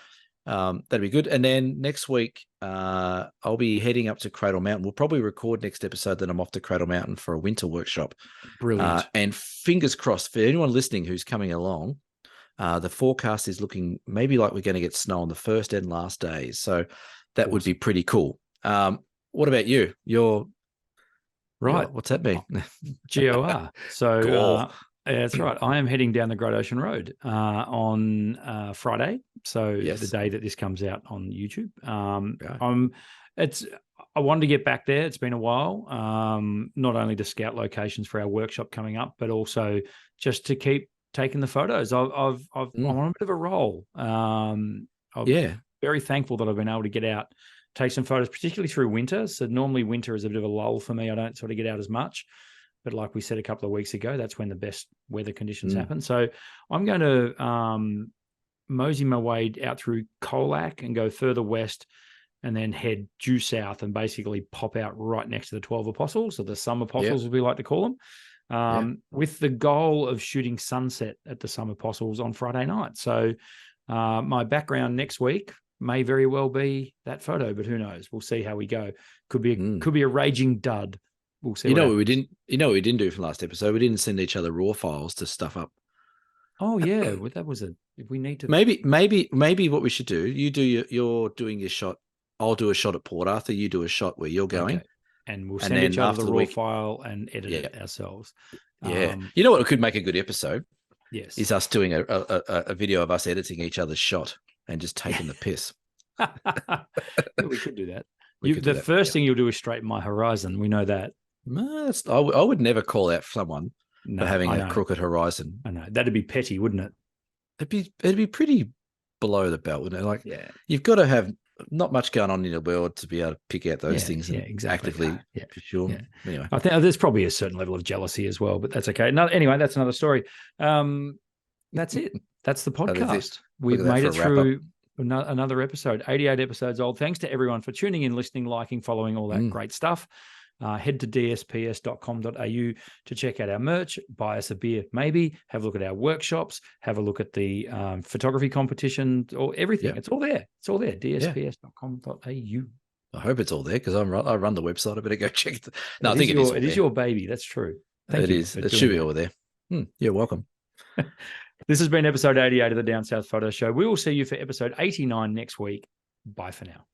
that'd be good. And then next week, I'll be heading up to Cradle Mountain. We'll probably record next episode that I'm off to Cradle Mountain for a winter workshop. Brilliant. And fingers crossed for anyone listening who's coming along, the forecast is looking maybe like we're going to get snow on the first and last days. So that would be pretty cool. What about you? What's that mean? GOR. So that's right. I am heading down the Great Ocean Road on Friday. So the day that this comes out on YouTube. I wanted to get back there. It's been a while, not only to scout locations for our workshop coming up, but also just to keep taking the photos. I'm on a bit of a roll. I'm very thankful that I've been able to get out, take some photos, particularly through winter. So normally winter is a bit of a lull for me. I don't sort of get out as much. But like we said a couple of weeks ago, that's when the best weather conditions happen. So I'm going to mosey my way out through Colac and go further west and then head due south and basically pop out right next to the 12 Apostles, or the Some Apostles, as we like to call them, with the goal of shooting sunset at the Some Apostles on Friday night. So my background next week may very well be that photo, but who knows? We'll see how we go. Could be a raging dud. We'll see. What we didn't do from last episode? We didn't send each other raw files to stuff up. Oh yeah, well, that was if we need to. Maybe what we should do. You're doing your shot. I'll do a shot at Port Arthur. You do a shot where you're going, and we'll send each other the raw file and edit it ourselves. Yeah, you know what could make a good episode? Yes, is us doing a video of us editing each other's shot and just taking the piss. We could do that. The first thing you'll do is straighten my horizon. We know that. I would never call out someone for having a crooked horizon. I know. That'd be petty, wouldn't it? It'd be pretty below the belt, wouldn't it? Like, you've got to have not much going on in the world to be able to pick out those things and actively pursue them. Anyway, I think there's probably a certain level of jealousy as well, but that's okay. Anyway, that's another story. That's it. That's the podcast. We've made it through another episode, 88 episodes old. Thanks to everyone for tuning in, listening, liking, following, all that great stuff. Head to dsps.com.au to check out our merch, buy us a beer, maybe have a look at our workshops, have a look at the photography competition, or everything. It's all there. It's all there. dsps.com.au. I hope it's all there because I run the website. I better go check. No, I think it is. It is your baby. That's true. Thank it you. is. It should be all there. You're welcome. This has been episode 88 of the Down South Photo Show. We will see you for episode 89 next week. Bye for now.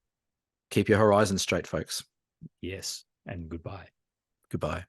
Keep your horizons straight, folks. Yes, and goodbye. Goodbye.